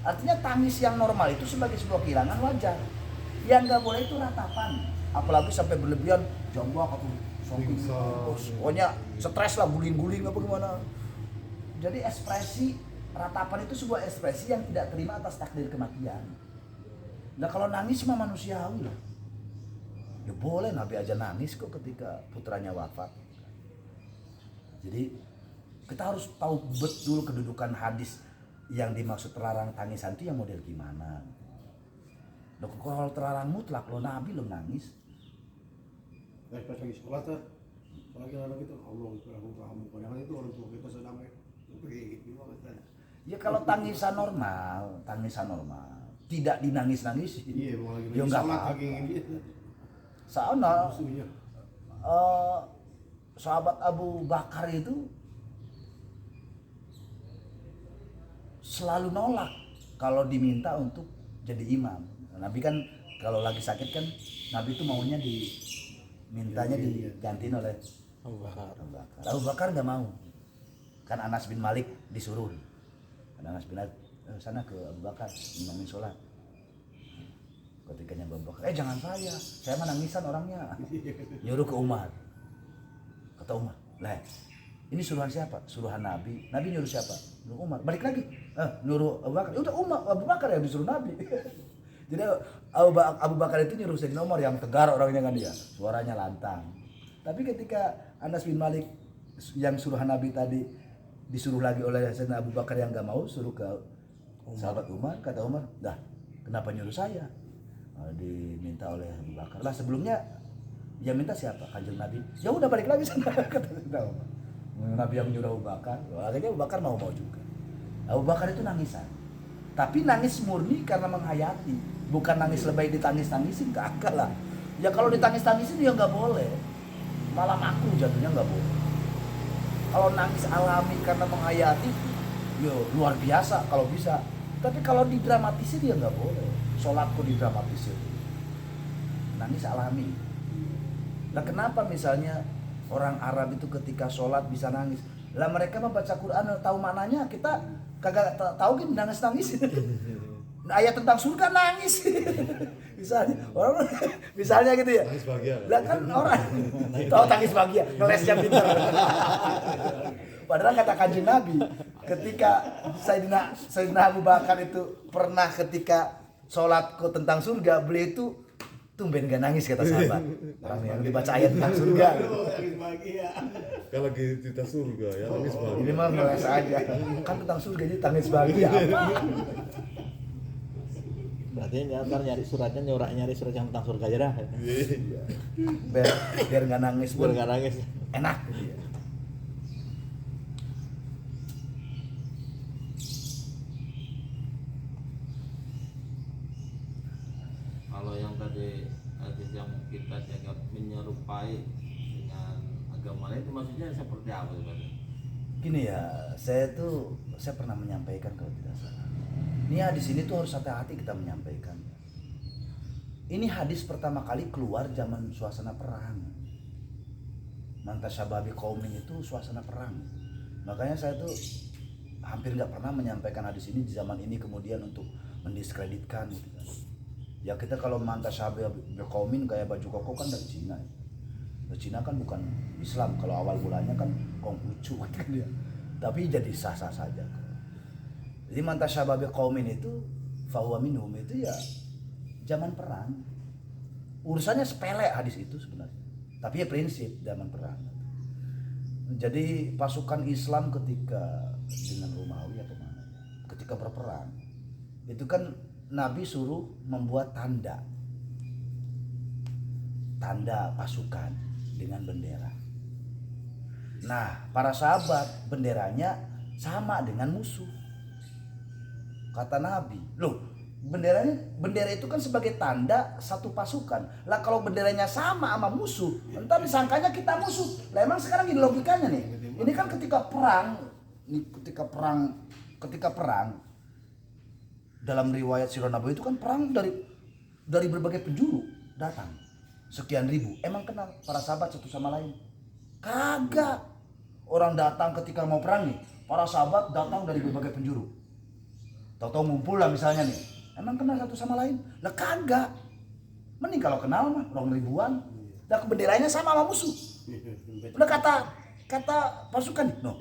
S1: Artinya tangis yang normal itu sebagai sebuah kehilangan wajar. Yang nggak boleh itu ratapan, apalagi sampai berlebihan jambak atau saking pokoknya stres lah, guling-guling apa gimana. Jadi ekspresi ratapan itu sebuah ekspresi yang tidak terima atas takdir kematian. Nah kalau nangis mah manusiawi lah. Ya boleh, Nabi aja nangis kok ketika putranya wafat. Jadi kita harus tahu betul kedudukan hadis yang dimaksud terlarang tangisan itu yang model gimana. Loh, kalau terlarang mutlak Nabi nangis.
S5: Pas lagi sholat tuh, apalagi anak itu Allah kamu padahal itu orang tua kita sedang pergi gimana kan?
S1: Ya kalau tangisan normal, tidak dinangis-nangis.
S5: Iya, mau lagi
S1: ya nggak
S5: sholat
S1: apa-apa.
S5: lagi gitu.
S1: Soalnya
S5: Musuhnya.
S1: sahabat Abu Bakar itu selalu nolak kalau diminta untuk jadi imam. Nabi kan kalau lagi sakit kan Nabi itu maunya mintanya digantiin oleh
S3: Abu Bakar.
S1: Abu Bakar nggak mau. Kan Anas bin Malik disuruh. Anas bin Malik sana ke Abu Bakar imamin sholat. Ketika Abu Bakar, jangan saya mah nangisan orangnya. Nyuruh ke Umar. Kata Umar, lah ini suruhan siapa? Suruhan Nabi. Nabi nyuruh siapa? Nyuruh Umar. Balik lagi, nyuruh Abu Bakar. Udah Abu Bakar yang disuruh Nabi. Jadi Abu Bakar itu nyuruh Sayyidina Umar yang tegar orangnya kan dia, suaranya lantang. Tapi ketika Anas bin Malik yang suruhan Nabi tadi disuruh lagi oleh Sayyidina Abu Bakar yang nggak mau, suruh ke sahabat Umar, kata Umar, dah kenapa nyuruh saya? Diminta oleh Abu Bakar. Lah sebelumnya yang minta siapa? Kanjeng Nabi. Ya udah balik lagi sana, kata Sayyidina Umar. Nabi yang menyuruh Abu Bakar. Akhirnya Abu Bakar mau juga. Abu Bakar itu nangisan. Tapi nangis murni karena menghayati, bukan nangis lebay ditangis-tangisin, kagak lah. Ya kalau ditangis-tangisin ya nggak boleh, malah aku jatuhnya nggak boleh. Kalau nangis alami karena menghayati, ya luar biasa kalau bisa. Tapi kalau didramatisir ya nggak boleh. Sholatku didramatisir, nangis alami. Nah kenapa misalnya orang Arab itu ketika sholat bisa nangis? Lah mereka membaca Quran tahu maknanya, kita kagak tahu kan nangis. Ayat tentang surga nangis. misalnya gitu ya.
S4: Tangis bahagia.
S1: Lah kan orang tahu tangis bahagia, ngelesnya pintar. Padahal kata Kanjeng Nabi, ketika Sayyidina Abu Bakar itu pernah ketika sholatku tentang surga, beliau itu tumben gak nangis kata sahabat. Orang yang dibaca ayat tentang surga.
S5: Tangis bahagia.
S4: Kan lagi cerita surga ya, tangis bahagia.
S1: Ini mah ngeles aja. Kan tentang surga jadi tangis bahagia apa?
S3: Berarti ntar nyari suratnya nyari surat yang tentang surga aja dah.
S1: Biar nggak nangis
S3: Biar
S1: pun
S3: nggak nangis.
S1: enak gitu ya.
S2: Kalau yang tadi hadis yang kita dianggap menyerupai dengan agama lain itu maksudnya seperti apa sebenarnya?
S1: Gini ya, saya pernah menyampaikan kalau tidak salah. Ini hadis ini tuh harus hati-hati kita menyampaikan. Ini hadis pertama kali keluar zaman suasana perang. Mantasyababi qaumin itu suasana perang. Makanya saya tuh hampir nggak pernah menyampaikan hadis ini di zaman ini kemudian untuk mendiskreditkan gitu kan. Ya kita kalau mantasyababi qaumin kayak baju koko kan dari Cina. Dari Cina kan bukan Islam, kalau awal mulanya kan Konghucu kan dia. Tapi jadi sah-sah saja. Jadi mantasyababi qaumin itu fahuwa minhum itu ya zaman perang. urusannya sepele hadis itu sebenarnya, tapi ya prinsip zaman perang. Jadi pasukan Islam ketika dengan Romawi atau mana, ketika berperang itu kan Nabi suruh membuat tanda pasukan dengan bendera. Nah, para sahabat benderanya sama dengan musuh. Kata Nabi, loh, bendera itu kan sebagai tanda satu pasukan. Lah kalau benderanya sama musuh, entar disangkanya kita musuh. Lah emang sekarang ini logikanya nih. Ini kan ketika perang dalam riwayat Sirah Nabawi itu kan perang dari berbagai penjuru datang. Sekian ribu. Emang kenal para sahabat satu sama lain? Kagak. Orang datang ketika mau perang nih, para sahabat datang dari berbagai penjuru. Tahu-tahu ngumpul lah misalnya nih. Emang kenal satu sama lain? Lah kagak. Mending kalau kenal mah orang ribuan. Dan benderanya sama musuh. Udah kata pasukan, no.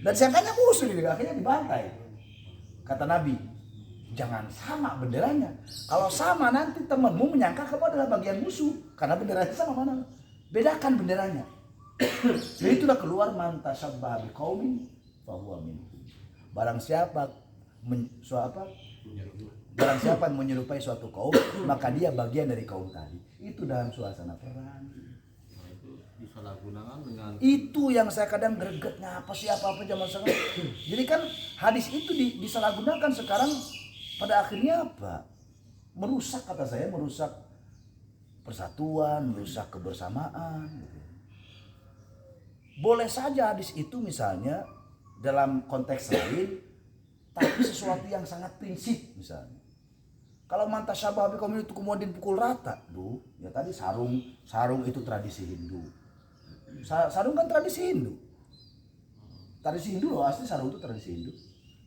S1: Dan sangkanya musuh nih, akhirnya dibantai. Kata Nabi, jangan sama benderanya. Kalau sama nanti temanmu menyangka kamu adalah bagian musuh karena benderanya sama mana. Bedakan benderanya. Jadi itulah keluar man tashabbaha biqaumin fahuwa minhum. Barang siapa menyerupai suatu kaum, maka dia bagian dari kaum tadi. Itu dalam suasana perang.
S2: Nah, itu disalahgunakan dengan
S1: Itu yang saya kadang gregetnya apa zaman sekarang. Jadi kan hadis itu disalahgunakan sekarang. Pada akhirnya apa? Merusak, kata saya, merusak persatuan, merusak kebersamaan. Boleh saja hadis itu misalnya dalam konteks lain, tapi sesuatu yang sangat prinsip misalnya. Kalau man tashabbaha biqaumin itu kemudian dipukul rata, ya tadi sarung itu tradisi Hindu. Sarung kan tradisi Hindu. Tradisi Hindu loh, asli sarung itu tradisi Hindu.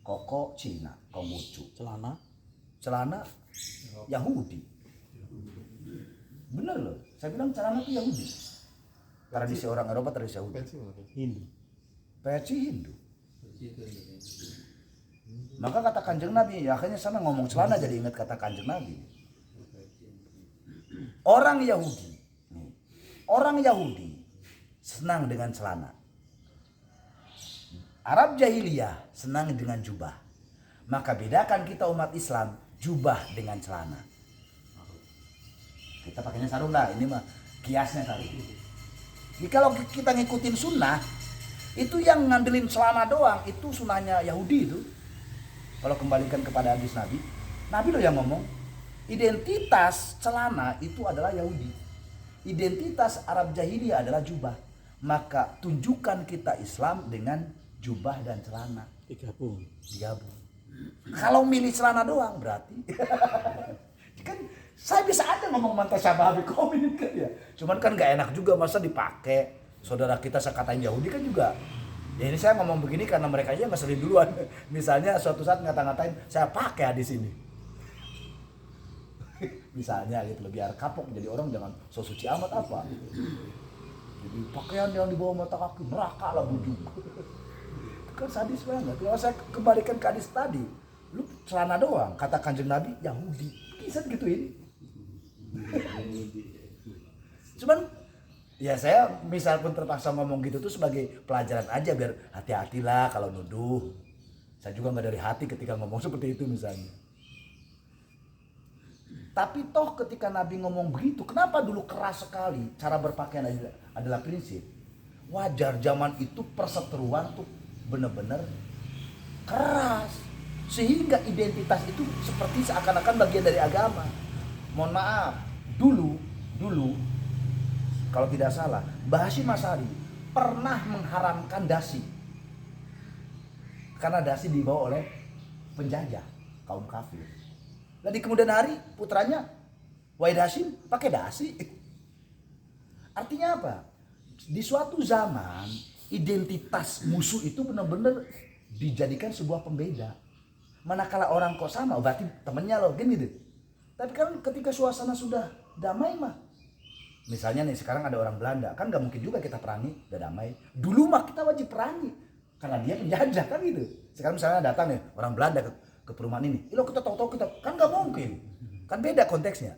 S1: Koko Cina, Konghucu. Celana Yahudi. Bener loh, saya bilang celana itu Yahudi. Tradisi orang Eropa, tradisi Yahudi. Peci Hindu. Maka kata Kanjeng Nabi, ya akhirnya sama ngomong celana jadi ingat kata Kanjeng Nabi. Orang Yahudi senang dengan celana. Arab jahiliyah senang dengan jubah. Maka bedakan kita umat Islam jubah dengan celana. Kita pakainya sarung lah, ini mah kiasnya sarung. Jadi kalau kita ngikutin sunnah, itu yang ngandelin celana doang, itu sunnahnya Yahudi itu. Kalau kembalikan kepada hadis Nabi, Nabi loh yang ngomong, identitas celana itu adalah Yahudi. Identitas Arab jahiliyah adalah jubah. Maka tunjukkan kita Islam dengan jubah dan celana. Digabung. Kalau milih celana doang berarti kan saya bisa aja ngomong man tashabbaha biqaumin kan ya. Cuman kan gak enak juga masa dipakai. Saudara kita sekatain Yahudi kan juga. Ya ini saya ngomong begini karena mereka aja ngeselin duluan. Misalnya suatu saat ngata-ngatain saya pakai hadis ini. Misalnya gitu loh, biar kapok jadi orang jangan so suci amat apa. Jadi pakaian yang di bawah mata kaki neraka lah bujung. Kan sadis banget. Kalau saya kembalikan ke hadis tadi, lu celana doang, kata Kanjeng Nabi Yahudi. Bisa gitu ini. Cuman ya saya misal pun terpaksa ngomong gitu tuh sebagai pelajaran aja biar hati-hatilah kalau nuduh. Saya juga nggak dari hati ketika ngomong seperti itu misalnya. Tapi toh ketika Nabi ngomong begitu, kenapa dulu keras sekali? Cara berpakaian adalah prinsip. Wajar zaman itu perseteruan tuh benar-benar keras. Sehingga identitas itu seperti seakan-akan bagian dari agama. Mohon maaf, dulu kalau tidak salah, Mbah Hasyim Asy'ari pernah mengharamkan dasi. Karena dasi dibawa oleh penjajah kaum kafir. Nah di kemudian hari putranya Wahid Hasyim pakai dasi. Artinya apa? Di suatu zaman identitas musuh itu benar-benar dijadikan sebuah pembeda. Manakala orang kok sama, berarti temennya loh, gini gitu. Tapi kan ketika suasana sudah damai mah, misalnya nih sekarang ada orang Belanda, kan gak mungkin juga kita perangi, udah damai. Dulu mah kita wajib perangi, karena dia penjajah kan gitu. Sekarang misalnya datang nih orang Belanda ke perumahan ini, lo kita tahu-tahu kita, kan gak mungkin. Kan beda konteksnya.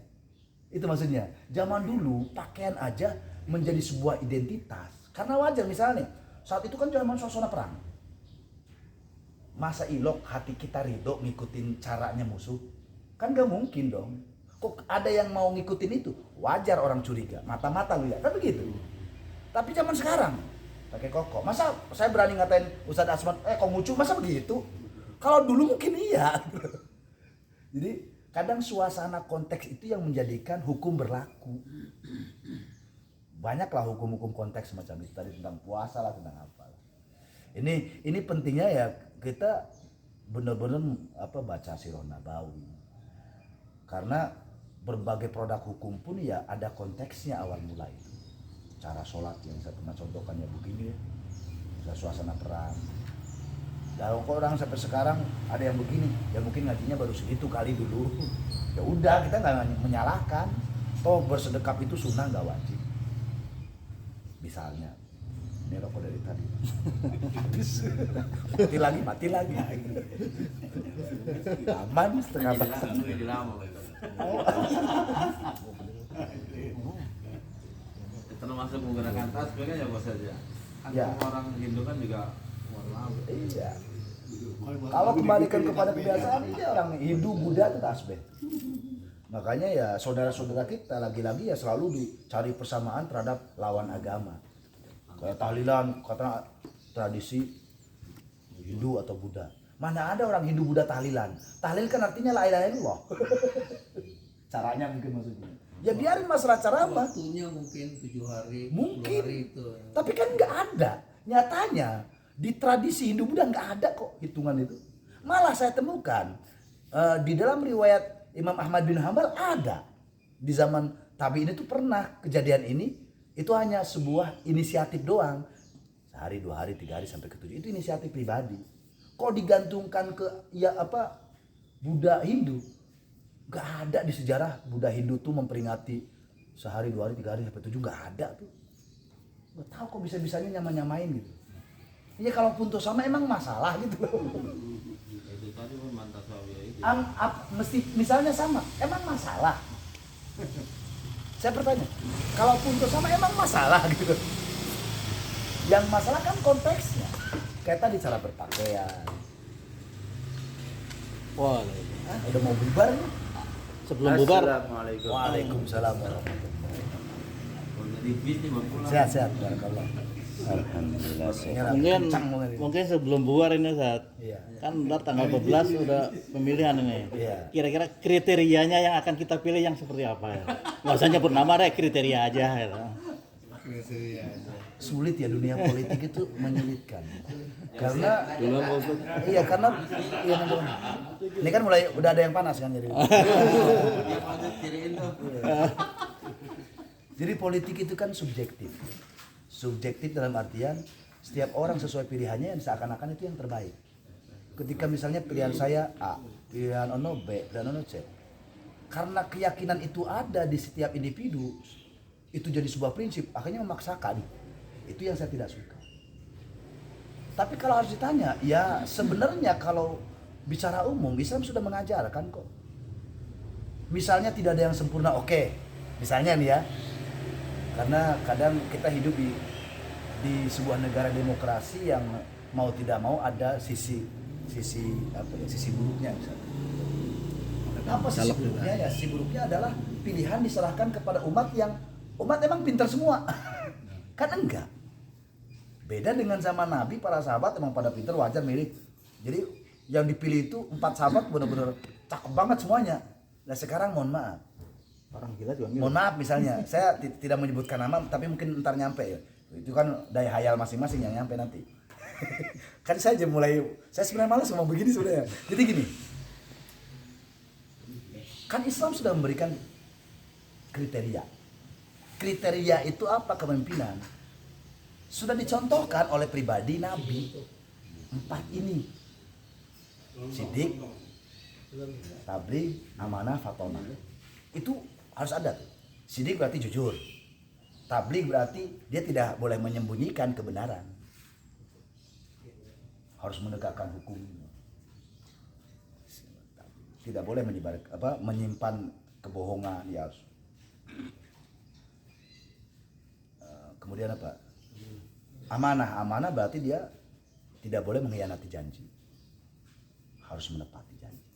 S1: Itu maksudnya. Zaman dulu pakaian aja menjadi sebuah identitas. Karena wajar misalnya, saat itu kan zaman suasana perang. Masa ilok hati kita ridho ngikutin caranya musuh? Kan gak mungkin dong. Kok ada yang mau ngikutin itu? Wajar orang curiga, mata-mata lu ya, kan begitu. Tapi zaman sekarang pakai koko. Masa saya berani ngatain Ustadz Asman, Konghucu, masa begitu? Kalau dulu mungkin iya. Jadi kadang suasana konteks itu yang menjadikan hukum berlaku. Banyaklah hukum-hukum konteks semacam itu tadi, tentang puasa lah, tentang apa lah. Ini pentingnya ya kita benar-benar baca Sirah Nabawi. Karena berbagai produk hukum pun ya ada konteksnya awal mula itu. Cara sholat yang saya pernah contohkan ya begini ya, suasana perang. Dan kok orang sampai sekarang ada yang begini, ya mungkin ngajinya baru segitu kali dulu. Ya udah, kita nggak menyalahkan. Toh bersedekap itu sunnah, nggak wajib. Misalnya, ini rokok dari tadi. Habis. mati lagi. Aman setengah batang.
S6: Termasuk menggunakan tasbih ya bos saja. Kan
S1: Ya.
S6: orang Hindu kan juga mohon maaf.
S1: Iya. Kalau kembalikan kepada kebiasaan, ini orang Hindu, Buddha itu tasbih. Makanya ya saudara-saudara kita lagi-lagi ya selalu dicari persamaan terhadap lawan agama. Kayak tahlilan, kata tradisi Hindu atau Buddha. Mana ada orang Hindu Buddha tahlilan? Tahlil kan artinya la ilaha illallah. Caranya mungkin maksudnya. Ya biarin masalah cara apa.
S7: Waktunya mungkin 7 hari, 10
S1: Mungkin.
S7: hari itu.
S1: Tapi kan nggak ada. Nyatanya di tradisi Hindu Buddha nggak ada kok hitungan itu. Malah saya temukan di dalam riwayat Imam Ahmad bin Hambal ada. Di zaman tabi'in itu pernah kejadian ini. Itu hanya sebuah inisiatif doang. Sehari, 2 hari, 3 hari sampai ke 7. Itu inisiatif pribadi. Kok digantungkan ke Buddha Hindu? Gak ada di sejarah Buddha Hindu tuh memperingati sehari, 2 hari, 3 hari sampai 7. Gak ada tuh. Gak tahu kok bisa-bisanya nyamain gitu. Ya kalaupun tuh sama emang masalah gitu loh.
S6: Itu tadi pun mantas wawiyah itu.
S1: Mesti misalnya sama, emang masalah. Saya bertanya, kalaupun tuh sama emang masalah gitu. Yang masalah kan konteksnya. Kayak tadi cara berpakaian.
S3: Wah,
S1: Udah mau bubar nih.
S3: sebelum bubar
S6: Assalamualaikum.
S1: Waalaikumsalam warahmatullahi
S6: Oh, jadi bis nih bang pulang.
S1: Sehat-sehat, barakallah.
S3: alhamdulillah.
S1: Ini
S3: Mungkin
S1: kencang banget ini.
S3: mungkin sebelum bubar ini saat
S1: Iya.
S3: kan ntar tanggal 12 udah pemilihan ini.
S1: Iya.
S3: Kira-kira kriterianya yang akan kita pilih yang seperti apa ya? Nggak usah nyebut nama deh, kriteria aja ya.
S1: Sulit ya dunia politik itu menyulitkan. Karena iya karena iya, ini kan mulai udah ada yang panas kan jadi.
S6: Dia lanjut kiriin tuh.
S1: Jadi politik itu kan subjektif. Subjektif dalam artian setiap orang sesuai pilihannya yang seakan-akan itu yang terbaik. Ketika misalnya pilihan saya A, pilihan Ono B, dan Ono C. Karena keyakinan itu ada di setiap individu, itu jadi sebuah prinsip, akhirnya memaksakan. Itu yang saya tidak suka. Tapi kalau harus ditanya, ya sebenarnya kalau bicara umum, Islam sudah mengajarkan kok. Misalnya tidak ada yang sempurna, oke. Misalnya nih ya, karena kadang kita hidup di sebuah negara demokrasi yang mau tidak mau ada sisi buruknya misalnya. Apa sisi buruknya ya? Sisi buruknya adalah pilihan diserahkan kepada umat yang umat emang pintar semua. Kan enggak. Beda dengan zaman Nabi, para sahabat emang pada pintar, wajar milih. Jadi yang dipilih itu 4 sahabat benar-benar cakep banget semuanya. Nah sekarang mohon maaf.
S3: Orang gila juga milih.
S1: Mohon maaf misalnya, saya tidak menyebutkan nama, tapi mungkin ntar nyampe ya. Itu kan daya hayal masing-masing yang nyampe nanti. Kan saya sebenarnya malas ngomong begini sebenarnya. Jadi gini, kan Islam sudah memberikan kriteria. Kriteria itu apa kepemimpinan? Sudah dicontohkan oleh pribadi Nabi. 4 ini. Sidik, tabligh, amanah, fatonah. Itu harus ada tuh. Sidik berarti jujur. Tabligh berarti dia tidak boleh menyembunyikan kebenaran. Harus menegakkan hukum. Tidak boleh menyimpan kebohongan, ya harus. kemudian apa? Amanah berarti dia tidak boleh mengkhianati janji, harus menepati janji.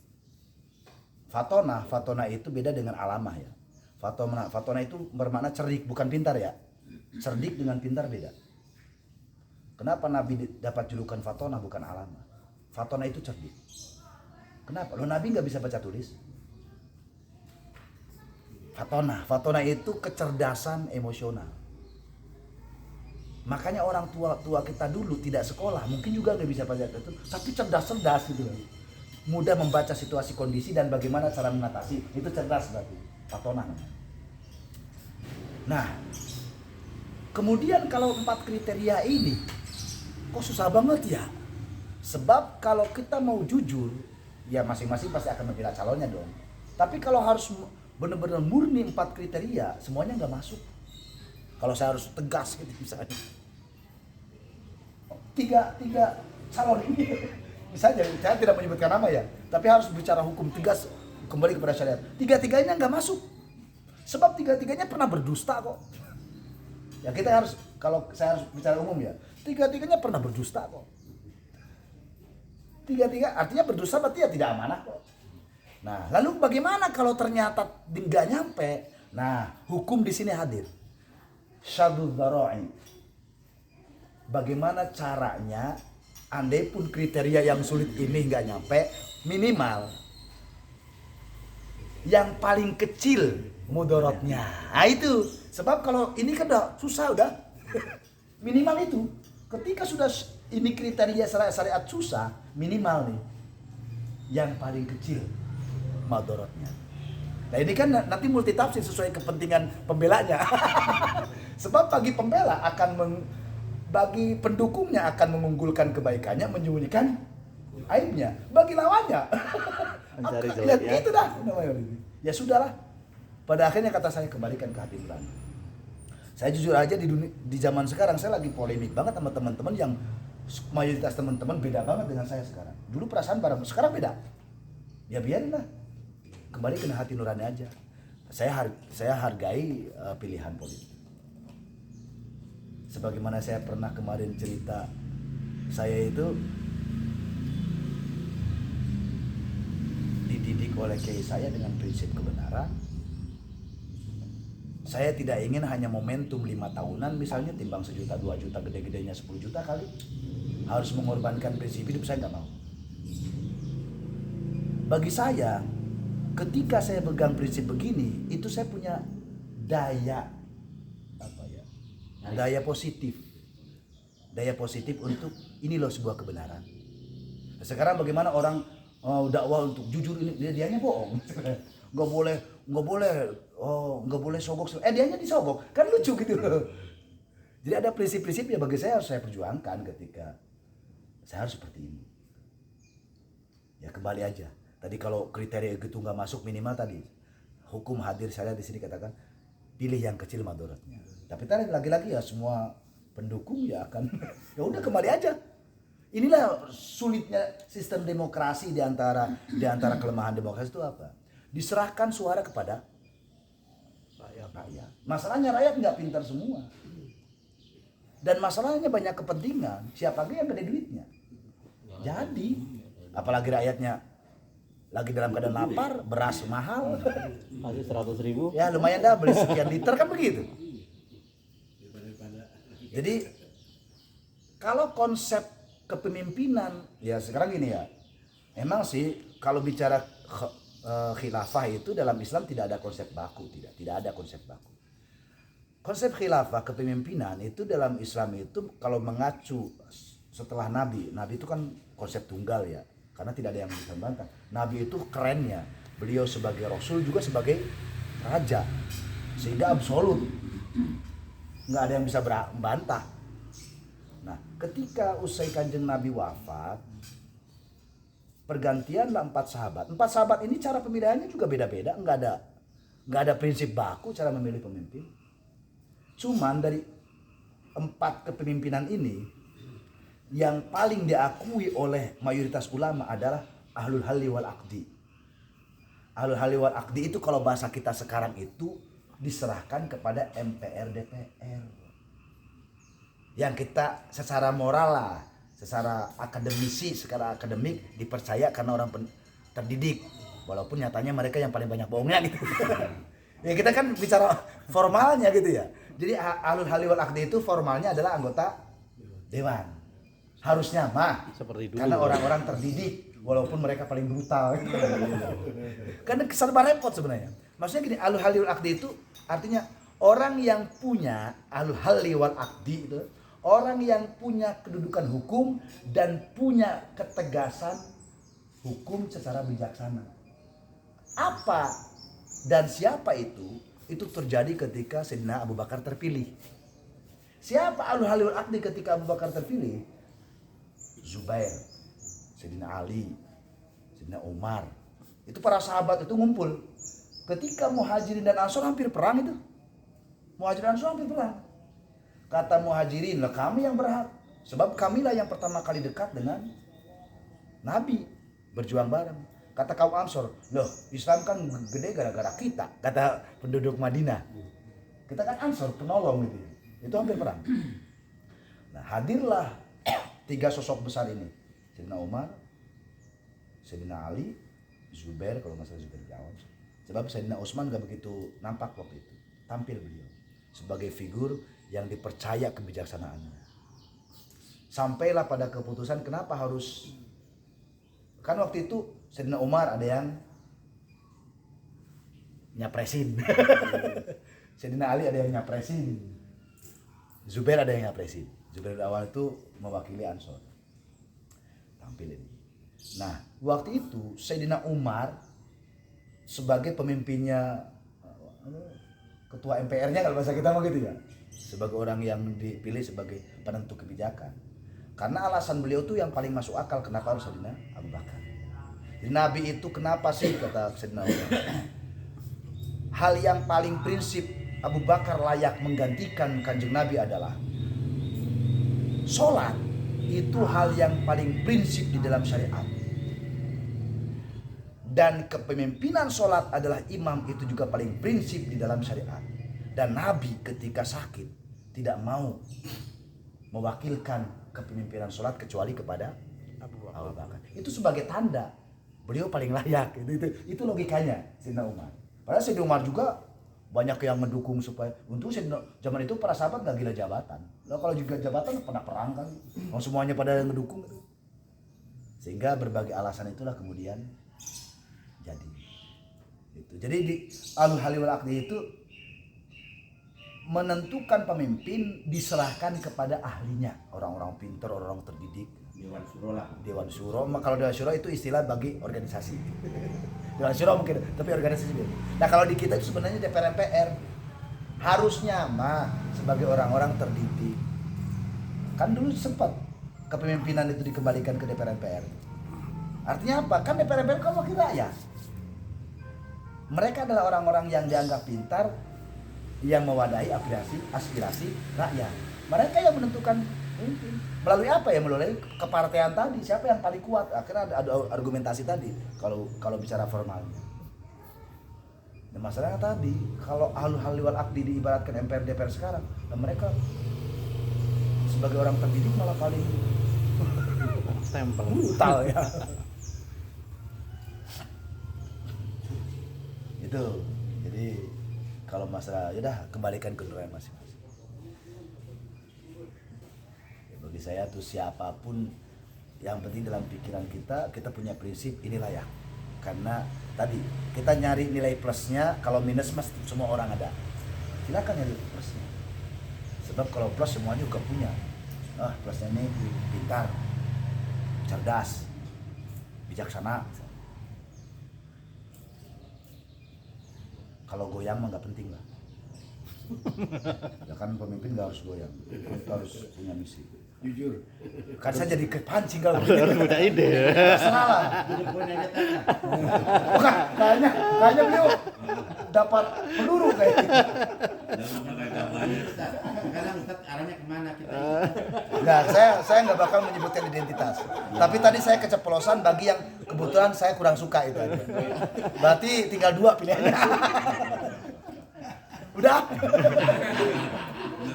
S1: Fatona itu beda dengan alamah ya. Fatona itu bermakna cerdik, bukan pintar ya. Cerdik dengan pintar beda. Kenapa Nabi dapat julukan Fatona bukan alamah? Fatona itu cerdik. Kenapa? Lo Nabi nggak bisa baca tulis. Fatona itu kecerdasan emosional. Makanya orang tua kita dulu tidak sekolah, mungkin juga nggak bisa baca itu, tapi cerdas gitu. Mudah membaca situasi kondisi dan bagaimana cara mengatasi. Itu cerdas berarti. Fatona. Nah, kemudian kalau 4 kriteria ini kok susah banget ya? Sebab kalau kita mau jujur, ya masing-masing pasti akan membela calonnya dong. Tapi kalau harus benar-benar murni 4 kriteria, semuanya nggak masuk. Kalau saya harus tegas gitu misalnya. Tiga calon ini, misalnya saya tidak menyebutkan nama ya, tapi harus bicara hukum tegas kembali kepada syariat. 3-3-nya nggak masuk. Sebab 3-3-nya pernah berdusta kok. Ya kita harus, kalau saya harus bicara umum ya, 3-3-nya pernah berdusta kok. 3 artinya berdusta berarti ya tidak amanah kok. Nah, lalu bagaimana kalau ternyata nggak nyampe? Nah, hukum di sini hadir. Syadud dzara'i. Bagaimana caranya? Andai pun kriteria yang sulit ini nggak nyampe, minimal yang paling kecil mudorotnya. Nah itu. Sebab kalau ini kan udah susah udah. Minimal itu. Ketika sudah ini kriteria syariat susah, minimal nih yang paling kecil madorotnya. Nah ini kan nanti multitafsir sesuai kepentingan pembelanya. Sebab bagi pembela bagi pendukungnya akan mengunggulkan kebaikannya, menyembunyikan aibnya. Bagi lawannya
S3: Mencari
S1: ya,
S3: jeleknya.
S1: itu dah namanya. Ya sudahlah. Pada akhirnya kata saya kembalikan ke hati nurani. Saya jujur aja di zaman sekarang saya lagi polemik banget sama teman-teman yang mayoritas teman-teman beda banget dengan saya sekarang. Dulu perasaan bareng, sekarang beda. Ya biarin lah. Kembali ke hati nurani aja. Saya hargai pilihan politik. Sebagaimana saya pernah kemarin cerita, saya itu dididik oleh kiai saya dengan prinsip kebenaran. Saya tidak ingin hanya momentum 5 tahunan misalnya timbang 1 juta, 2 juta, gede-gedenya 10 juta kali. Harus mengorbankan prinsip hidup, saya nggak mau. Bagi saya, ketika saya pegang prinsip begini, itu saya punya daya daya positif. Daya positif untuk ini loh sebuah kebenaran. Sekarang bagaimana orang dakwah untuk jujur ini dianya bohong. Nggak boleh sogok. Dianya disogok. Kan lucu gitu loh. Jadi ada prinsip-prinsip yang bagi saya harus saya perjuangkan ketika saya harus seperti ini. Ya kembali aja. Tadi kalau kriteria itu nggak masuk minimal tadi hukum hadir saya di sini katakan pilih yang kecil madorotnya. Tapi tadi lagi-lagi ya semua pendukung ya akan ya udah kembali aja. Inilah sulitnya sistem demokrasi di antara kelemahan demokrasi itu apa? Diserahkan suara kepada rakyat. Masalahnya rakyat nggak pintar semua. Dan masalahnya banyak kepentingan. Siapa yang gede duitnya? Jadi, apalagi rakyatnya lagi dalam keadaan lapar, beras mahal.
S3: Masih 100.000.
S1: Ya lumayan dah beli sekian liter kan begitu. Jadi kalau konsep kepemimpinan ya sekarang gini ya. Emang sih kalau bicara khilafah itu dalam Islam tidak ada konsep baku, tidak ada konsep baku. Konsep khilafah kepemimpinan itu dalam Islam itu kalau mengacu setelah Nabi itu kan konsep tunggal ya. Karena tidak ada yang bisa membantah. Nabi itu kerennya, beliau sebagai Rasul juga sebagai Raja. Sehingga absolut. Nggak ada yang bisa membantah. Nah, ketika usai kanjeng Nabi wafat, pergantianlah 4 sahabat. 4 sahabat ini cara pemilihannya juga beda-beda. Nggak ada prinsip baku cara memilih pemimpin. Cuman dari 4 kepemimpinan ini, yang paling diakui oleh mayoritas ulama adalah ahlul halli wal aqdi. Ahlul halli wal aqdi itu kalau bahasa kita sekarang itu diserahkan kepada MPR DPR. yang kita secara moral lah, secara akademisi, secara akademik dipercaya karena orang terdidik, walaupun nyatanya mereka yang paling banyak bohongnya gitu. Ya kita kan bicara formalnya gitu ya. Jadi ahlul halli wal aqdi itu formalnya adalah anggota dewan. Harusnya mah
S3: Seperti dulu.
S1: karena orang-orang terdidik walaupun mereka paling brutal. Karena serba repot sebenarnya. Maksudnya gini, ahlul halli wal aqdi itu artinya orang yang punya ahlul halli wal aqdi itu orang yang punya kedudukan hukum dan punya ketegasan hukum secara bijaksana. Apa dan siapa itu? Itu terjadi ketika Sayyidina Abu Bakar terpilih. Siapa ahlul halli wal aqdi ketika Abu Bakar terpilih? Zubair, Sayyidina Ali, Sayyidina Umar. Itu para sahabat itu ngumpul. Ketika Muhajirin dan Ansor hampir perang itu. Muhajirin dan Ansor hampir perang. Kata Muhajirin, lah kami yang berhak. Sebab kamilah yang pertama kali dekat dengan Nabi. Berjuang bareng. Kata kaum Ansor, loh Islam kan gede gara-gara kita. Kata penduduk Madinah. Kita kan Ansor, penolong gitu. Itu hampir perang. Nah hadirlah 3 sosok besar ini. Sayyidina Umar, Sayyidina Ali, Zubair, kalau nggak salah Zubair jawab. Sebab Sayyidina Utsman gak begitu nampak waktu itu. Tampil beliau sebagai figur yang dipercaya kebijaksanaannya. Sampailah pada keputusan kenapa harus, kan waktu itu Sayyidina Umar ada yang nyapresin. Sayyidina Ali ada yang nyapresin. Zubair ada yang nyapresin. Zubair awal itu mewakili Ansor. Tampil ini. Nah, waktu itu Sayyidina Umar sebagai pemimpinnya, ketua MPR-nya kalau bahasa kita mah gitu ya. Sebagai orang yang dipilih sebagai penentu kebijakan. Karena alasan beliau tuh yang paling masuk akal kenapa harus Sayyidina Abu Bakar. Nabi itu kenapa sih kata Sayyidina Umar? Hal yang paling prinsip Abu Bakar layak menggantikan kanjeng Nabi adalah sholat itu hal yang paling prinsip di dalam syariat. Dan kepemimpinan sholat adalah imam itu juga paling prinsip di dalam syariat. Dan Nabi ketika sakit tidak mau mewakilkan kepemimpinan sholat kecuali kepada Abu Bakar. Itu sebagai tanda beliau paling layak. Itu logikanya Sayyidina Umar. Padahal Sayyidina Umar juga banyak yang mendukung supaya untuk zaman itu para sahabat nggak gila jabatan. Lah kalau juga jabatan pernah perang kan, semuanya pada yang mendukung. Sehingga berbagai alasan itulah kemudian jadi. Jadi di ahlul halli wal aqdi itu menentukan pemimpin diserahkan kepada ahlinya, orang-orang pintar, orang-orang terdidik.
S5: Dewan Suro lah.
S1: Dewan Suro, kalau Dewan Suro itu istilah bagi organisasi. Dewan Suro mungkin, tapi organisasi beda. Nah kalau di kita itu sebenarnya DPR MPR harusnya mah sebagai orang-orang terdidik. Kan dulu sempat kepemimpinan itu dikembalikan ke DPR MPR. Artinya apa? Kan DPR MPR kan wakil rakyat. Mereka adalah orang-orang yang dianggap pintar, yang mewadahi aspirasi rakyat. Mereka yang menentukan pemimpin. Melalui apa ya? Melalui kepartean tadi. Siapa yang paling kuat? Akhirnya ada argumentasi tadi. Kalau bicara formalnya. Dan masalahnya tadi, kalau ahlul halli wal aqdi diibaratkan MPR DPR sekarang, dan mereka sebagai orang terdidik malah paling
S3: stempel
S1: brutal ya. Itu. Jadi kalau masalah ya udah kembalikan ke nurani masing-masing. Bagi saya tuh siapapun yang penting dalam pikiran kita punya prinsip ini layak. Karena tadi kita nyari nilai plusnya, kalau minus mas semua orang ada. Silakan nyari plusnya. Sebab kalau plus semuanya juga punya. Plusnya ini pintar, cerdas, bijaksana. Kalau goyang mah nggak penting lah. Ya kan pemimpin nggak harus goyang, kita harus punya misi.
S5: Jujur.
S1: Kan saya jadi kepancing kalau
S3: harus punya ide.
S1: salah. Bukan, kayaknya beliau dapat peluru kayak gitu.
S5: Sekarang Ustaz arahnya kemana kita?
S1: Nah, saya nggak bakal menyebutkan identitas. Tapi tadi saya keceplosan bagi yang kebetulan saya kurang suka itu aja. Berarti tinggal 2 pilihannya. Udah.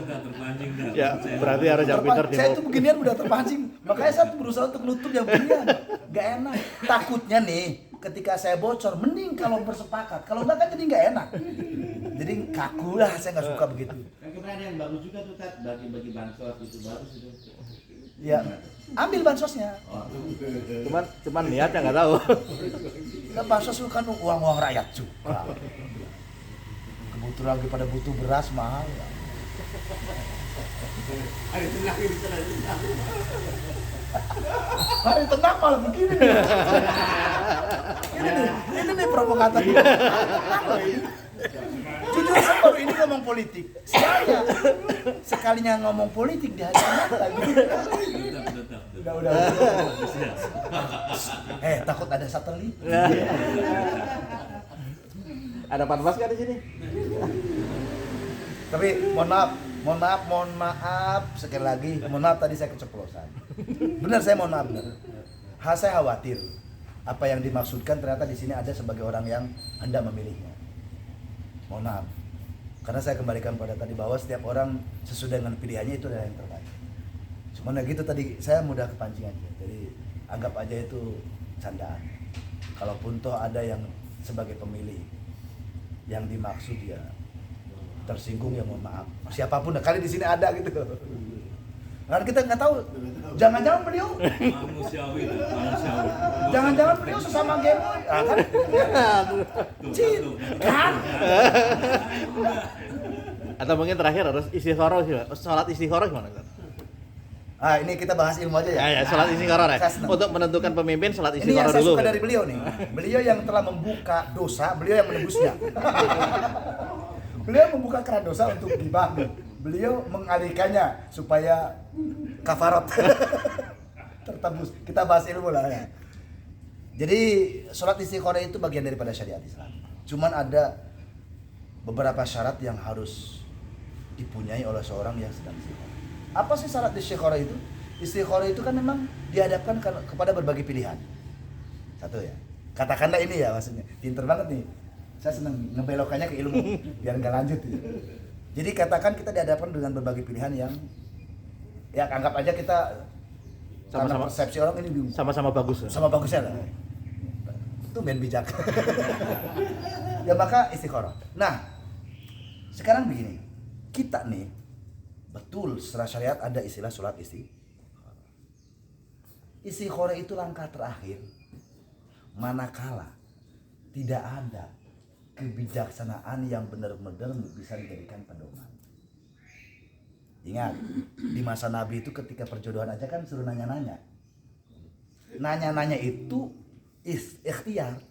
S2: Udah terpancing dah.
S3: Ya, berarti harus yang pintar di
S1: Saya tuh beginian udah terpancing, makanya saya tuh berusaha untuk nutup yang beginian. Gak enak. Takutnya nih, ketika saya bocor, mending kalau bersepakat. Kalau enggak kan jadi gak enak. Jadi kaku lah, saya nggak suka begitu.
S6: Kan kemarin ada yang bagus juga tuh Tat, bagi-bagi bansos itu bagus itu.
S1: Ya, ambil bansosnya.
S3: cuman niatnya nggak tahu.
S1: Kan bansos itu kan uang rakyat juga. Kebetulan lagi pada butuh beras mahal. Hari tenang malah begini nih. Ini nih provokator. Jujur saya baru ini ngomong politik. Saya sekalinya ngomong politik dihajar lagi. Udah. Takut ada satelit.
S3: Ada 14 kan di sini?
S1: Tapi mohon maaf sekali lagi. Mohon maaf tadi saya keceplosan. Benar, saya mohon maaf benar. Saya khawatir apa yang dimaksudkan ternyata di sini ada sebagai orang yang hendak memilihnya. Mohon maaf. Karena saya kembalikan pada tadi bahwa setiap orang sesuai dengan pilihannya itu adalah yang terbaik. Cuman ya gitu tadi saya mudah kepancing aja. Jadi anggap aja itu candaan. Kalaupun toh ada yang sebagai pemilih yang dimaksud ya tersinggung ya mohon maaf. Siapapun kali di sini ada gitu. Karena kita nggak tahu. Jangan-jangan beliau.
S2: Manusiawi.
S1: Jangan-jangan beliau sesama game. Ah, kan? Kan?
S3: Atau mungkin terakhir harus istighoroh sih, Pak. Sholat istighoroh gimana, Ustaz?
S1: Ini kita bahas ilmu aja ya.
S3: Ya, sholat istighoroh ya.
S1: Saya senang.
S3: Untuk menentukan pemimpin sholat
S1: Ini yang
S3: istighoroh
S1: saya
S3: dulu.
S1: suka dari beliau nih. Beliau yang telah membuka dosa, beliau yang menebusnya. Beliau membuka keran dosa untuk gibah. Beliau mengalihkannya supaya kafarat tertebus. Kita bahas ilmu lah ya. Jadi sholat istiqoroh itu bagian daripada syariat Islam. Cuman ada beberapa syarat yang harus dipunyai oleh seorang yang sedang istiqoroh. Apa sih syarat istiqoroh itu? Istiqoroh itu kan memang dihadapkan kepada berbagai pilihan. Satu ya. Katakanlah ini ya maksudnya. Pinter banget nih. Saya senang ngebelokannya ke ilmu biar nggak lanjut ya. Jadi katakan kita dihadapkan dengan berbagai pilihan yang ya anggap aja kita
S3: Sama-sama.
S1: karena persepsi orang ini bingung.
S3: Sama-sama bagus.
S1: Sama bagusnya lah. Itu main bijak. Ya maka istiqoroh. Nah, sekarang begini. Kita nih betul secara syariat ada istilah sholat istiqoroh. Istiqoroh itu langkah terakhir manakala tidak ada kebijaksanaan yang benar-benar bisa dijadikan pedoman. Ingat, di masa Nabi itu ketika perjodohan aja kan suruh nanya-nanya. Nanya-nanya itu ikhtiar.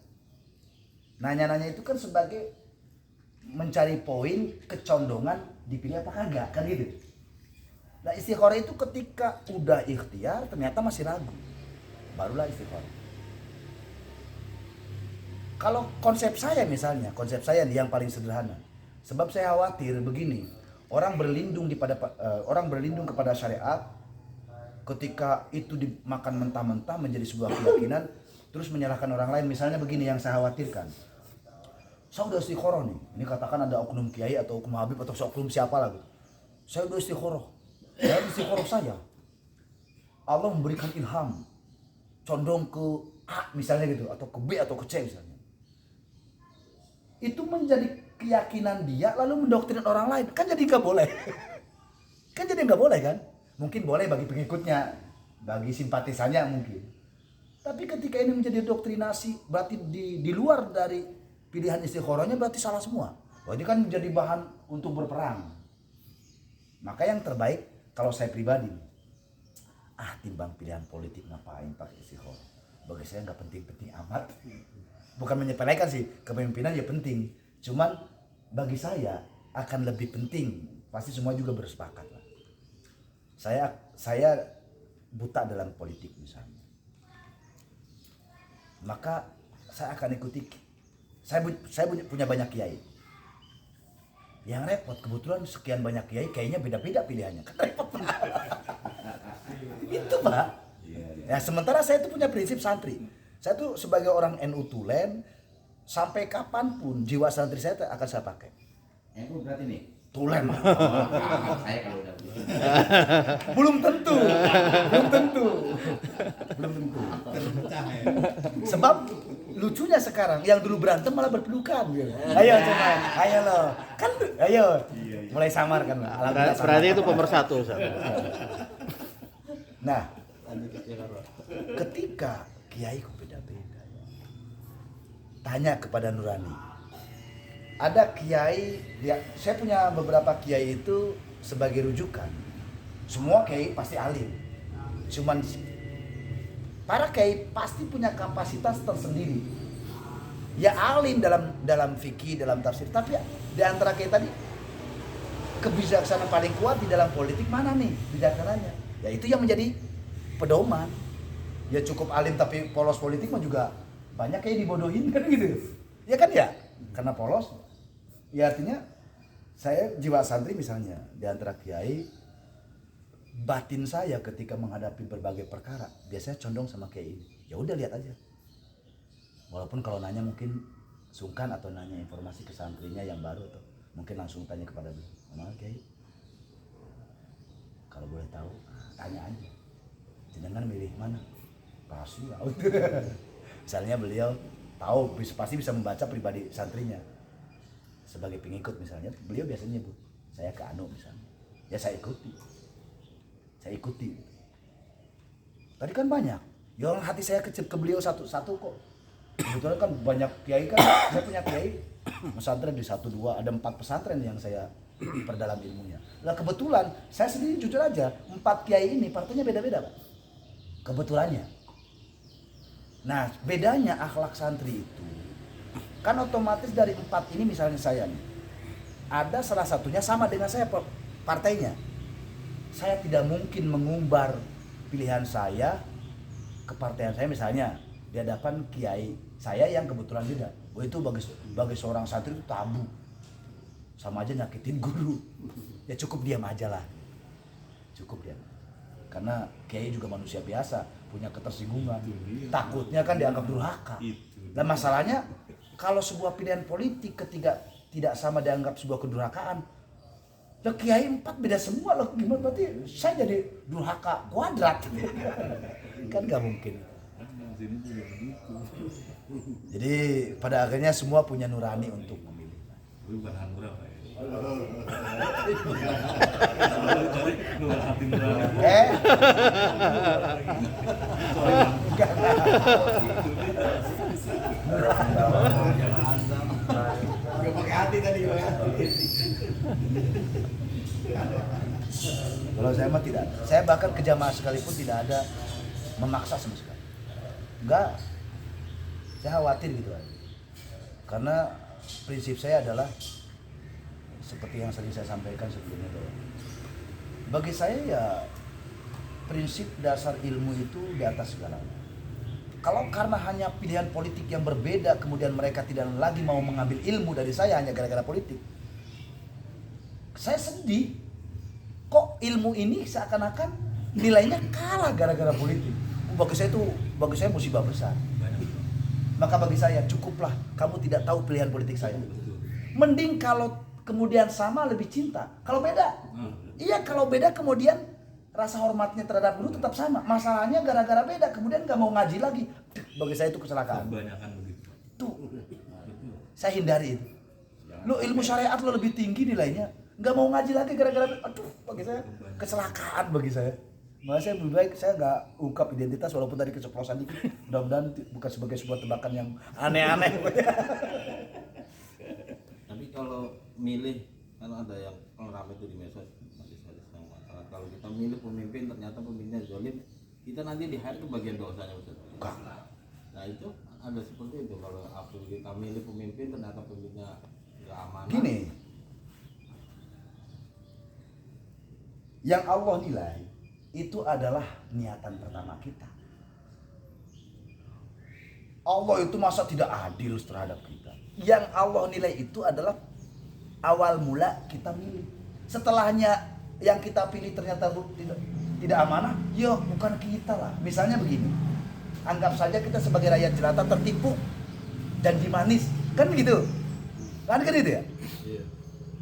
S1: Nanya-nanya itu kan sebagai mencari poin kecondongan dipilih apa kagak, kan gitu. Nah istiqoroh itu ketika udah ikhtiar ternyata masih ragu, barulah istiqoroh. Kalau konsep saya misalnya, konsep saya nih yang paling sederhana. Sebab saya khawatir begini, orang berlindung kepada syariat ketika itu dimakan mentah-mentah menjadi sebuah keyakinan terus menyalahkan orang lain. Misalnya begini yang saya khawatirkan. Saya udah istiqoroh nih. Ini katakan ada oknum kiai atau oknum habib atau oknum siapa lagi. Saya udah istiqoroh. Dalam istiqoroh saya Allah memberikan ilham condong ke A misalnya gitu atau ke B atau ke C misalnya. Itu menjadi keyakinan dia lalu mendoktrin orang lain, kan jadi nggak boleh. Kan jadi nggak boleh kan? Mungkin boleh bagi pengikutnya, bagi simpatisannya mungkin. Tapi ketika ini menjadi doktrinasi, berarti di luar dari pilihan istiqorohnya berarti salah semua. Wah, ini kan menjadi bahan untuk berperang. Maka yang terbaik kalau saya pribadi, timbang pilihan politik ngapain pakai istiqoroh? Bagi saya nggak penting-penting amat. Bukan menyepelekan sih, kepemimpinan ya penting. Cuman bagi saya akan lebih penting. Pasti semua juga bersepakat lah. Saya buta dalam politik misalnya. Maka saya akan ikuti. Saya punya banyak kiai. Yang repot kebetulan sekian banyak kiai kayaknya beda-beda pilihannya. Kan repot Pak. Itu Pak. Ya sementara saya itu punya prinsip santri. Saya tuh sebagai orang NU Tulen sampai kapanpun jiwa santri saya akan saya pakai.
S6: NU berarti nih
S1: tulen.
S6: Saya kalau udah begitu.
S1: Belum tentu. Sebab lucunya sekarang yang dulu berantem malah berpelukan gitu. Ayo coba, ayo lo. Kan ayo. Mulai samar kan. Alhamdulillah samar.
S3: Berarti itu pemersatu, Ustaz.
S1: Nah, ketika kiai kok beda-beda. Tanya kepada Nurani. Ada kiai, saya punya beberapa kiai itu sebagai rujukan. Semua kiai pasti alim. Cuman para kiai pasti punya kapasitas tersendiri. Ya alim dalam fikih, dalam tafsir, tapi di antara kiai tadi kebijaksanaan paling kuat di dalam politik mana nih bijaksananya? Ya itu yang menjadi pedoman. Ya cukup alim tapi polos politik mah juga banyak kayak dibodohin kan gitu. Ya kan ya? Karena polos. Ya artinya saya jiwa santri misalnya di antara kiai, batin saya ketika menghadapi berbagai perkara biasanya condong sama kiai ini. Ya udah lihat aja. Walaupun kalau nanya mungkin sungkan atau nanya informasi ke santrinya yang baru atau mungkin langsung tanya kepada beliau. Mana kiai? Kalau boleh tahu tanya aja. Jenengan milih mana? Pasti ya. Misalnya beliau tahu pasti bisa membaca pribadi santrinya. Sebagai pengikut misalnya, beliau biasanya nyebut saya ke Anu misalnya. Ya saya ikuti. Tadi kan banyak. Yang hati saya kecil ke beliau satu-satu kok. Kebetulan kan banyak kiai kan. Saya punya kiai pesantren di 1, 2, ada 4 pesantren yang saya perdalam ilmunya. Nah kebetulan saya sendiri jujur aja 4 kiai ini partainya beda-beda Pak. Kebetulannya. Nah bedanya akhlak santri itu kan otomatis dari 4 ini misalnya saya nih, ada salah satunya sama dengan saya partainya. Saya tidak mungkin mengumbar pilihan saya ke partai saya misalnya di hadapan kiai saya yang kebetulan beda. Oh itu bagi seorang santri itu tabu. Sama aja nyakitin guru. Ya cukup diam aja lah. Cukup diam. Karena kiai juga manusia biasa, punya ketersinggungan. Takutnya kan dianggap durhaka. Dan masalahnya kalau sebuah pilihan politik ketika tidak sama dianggap sebuah kedurhakaan, ya kiai 4 beda semua loh. Gimana berarti saya jadi durhaka kuadrat? Kan nggak mungkin. Jadi pada akhirnya semua punya nurani untuk memilih.
S2: Bukan hanura Pak ya.
S5: Gak pakai hati tadi.
S1: Kalau saya mah tidak. Saya bahkan ke jamaah sekalipun tidak ada memaksa sama sekali. Enggak. Saya khawatir gitu aja. Karena prinsip saya adalah seperti yang sering saya sampaikan sebelumnya bahwa bagi saya ya prinsip dasar ilmu itu di atas segalanya. Kalau karena hanya pilihan politik yang berbeda kemudian mereka tidak lagi mau mengambil ilmu dari saya hanya gara-gara politik, saya sedih. Kok ilmu ini seakan-akan nilainya kalah gara-gara politik? Bagi saya musibah besar. Maka bagi saya cukuplah kamu tidak tahu pilihan politik saya. Mending kalau kemudian sama lebih cinta. Kalau beda, iya kalau beda kemudian rasa hormatnya terhadap guru tetap sama. Masalahnya gara-gara beda kemudian nggak mau ngaji lagi. Bagi saya itu kecelakaan.
S2: Kebanyakan begitu.
S1: Tuh, saya hindari itu. Lo ilmu syariat lo lebih tinggi nilainya, nggak mau ngaji lagi gara-gara, aduh, bagi saya kecelakaan bagi saya. Makanya saya lebih baik saya nggak ungkap identitas walaupun tadi keceplosan dikit. Mudah-mudahan bukan sebagai sebuah tebakan yang aneh-aneh.
S6: Tapi kalau milih kan ada yang ramai itu di medsos kalau kita milih pemimpin ternyata pemimpinnya zalim, kita nanti di hari itu bagian dosanya Ustaz. Nah itu ada seperti itu kalau kita milih pemimpin ternyata pemimpinnya nggak amanah.
S1: Gini, yang Allah nilai itu adalah niatan pertama kita. Allah itu masa tidak adil terhadap kita. Yang Allah nilai itu adalah awal mula kita milih. Setelahnya yang kita pilih ternyata tidak amanah, ya bukan kita lah. Misalnya begini, anggap saja kita sebagai rakyat jelata tertipu dan dimanis, kan begitu? Kan gitu ya?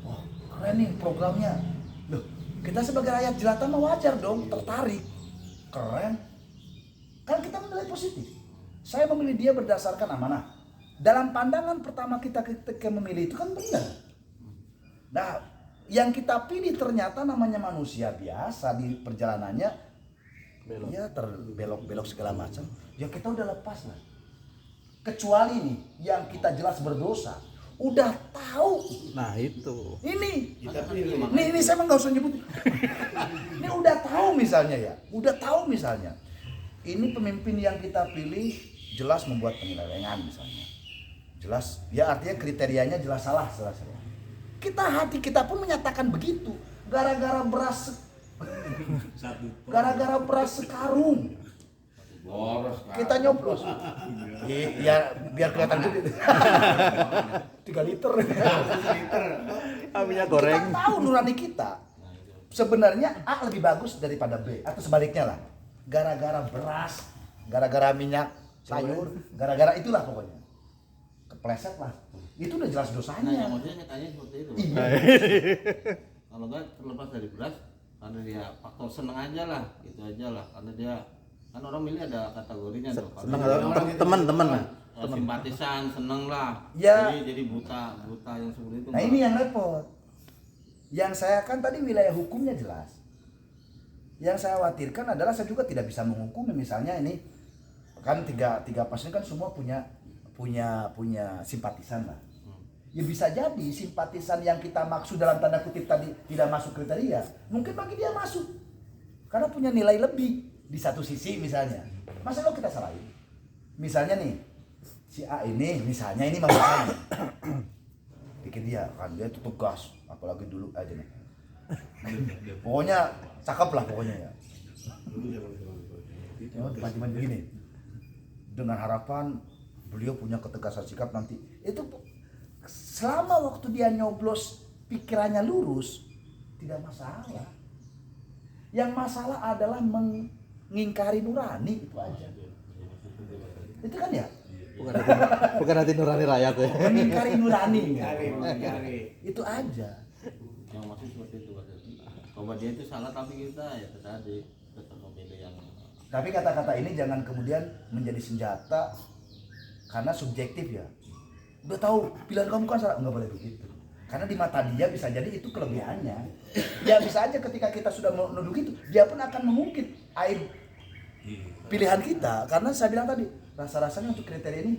S1: Oh, keren nih programnya. Loh, kita sebagai rakyat jelata mah wajar dong tertarik. Keren. Kan kita menilai positif. Saya memilih dia berdasarkan amanah. Dalam pandangan pertama kita ketika memilih itu kan benar. Nah, yang kita pilih ternyata namanya manusia biasa di perjalanannya, ya terbelok-belok segala macam. Ya kita udah lepas lah. Kecuali nih yang kita jelas berdosa, udah tahu.
S3: Nah itu.
S1: Ini saya mah nggak usah nyebut. Ini udah tahu misalnya ya, udah tahu misalnya. Ini pemimpin yang kita pilih jelas membuat penyelewengan misalnya. Jelas, ya artinya kriterianya jelas salah. Hati kita pun menyatakan begitu. Gara-gara beras sekarung. Kita nyoblos. Ya biar kelihatan gede. 3 liter.
S3: Minyak goreng.
S1: Kita tahu nurani kita. Sebenarnya A lebih bagus daripada B atau sebaliknya lah. Gara-gara beras, gara-gara minyak sayur, gara-gara itulah pokoknya. Kepleset lah. Itu udah jelas
S6: Nah,
S1: dosanya.
S6: yang maksudnya nyatanya seperti itu.
S1: Iya.
S6: Kalau enggak terlepas dari beras, karena dia faktor seneng aja lah, gitu aja lah. Karena dia kan orang milih ada kategorinya tuh.
S3: Seneng
S6: Karena
S3: atau teman-teman lah.
S6: simpatisan, seneng lah.
S1: Ya.
S6: Jadi buta yang seperti itu.
S1: Nah ini yang repot. Yang saya kan tadi wilayah hukumnya jelas. Yang saya khawatirkan adalah saya juga tidak bisa menghukumi misalnya ini kan tiga pasien kan semua punya simpatisan lah. Ya bisa jadi simpatisan yang kita maksud dalam tanda kutip tadi tidak masuk kriteria, mungkin bagi dia masuk karena punya nilai lebih di satu sisi misalnya. Masa lo kita salahin? Misalnya nih si A ini misalnya ini masalahnya pikir dia kan dia itu tugas apalagi dulu aja nih. Pokoknya cakep lah pokoknya ya. Teman-teman begini dengan harapan beliau punya ketegasan sikap nanti itu selama waktu dia nyoblos pikirannya lurus tidak masalah. Yang masalah adalah mengingkari nurani itu aja. Itu kan ya
S3: Bukan hati nurani rakyat ya.
S1: mengingkari nurani itu aja.
S6: Yang maksud seperti itu. Bahwa dia itu salah tapi kita ya tadi tetap memilih yang.
S1: Tapi kata-kata ini jangan kemudian menjadi senjata karena subjektif ya. Udah tahu pilihan kamu kan salah, nggak boleh begitu. Karena di mata dia bisa jadi itu kelebihannya. Ya bisa aja ketika kita sudah menuduh itu, dia pun akan mengungkit aib pilihan kita. Karena saya bilang tadi, rasa-rasanya untuk kriteria ini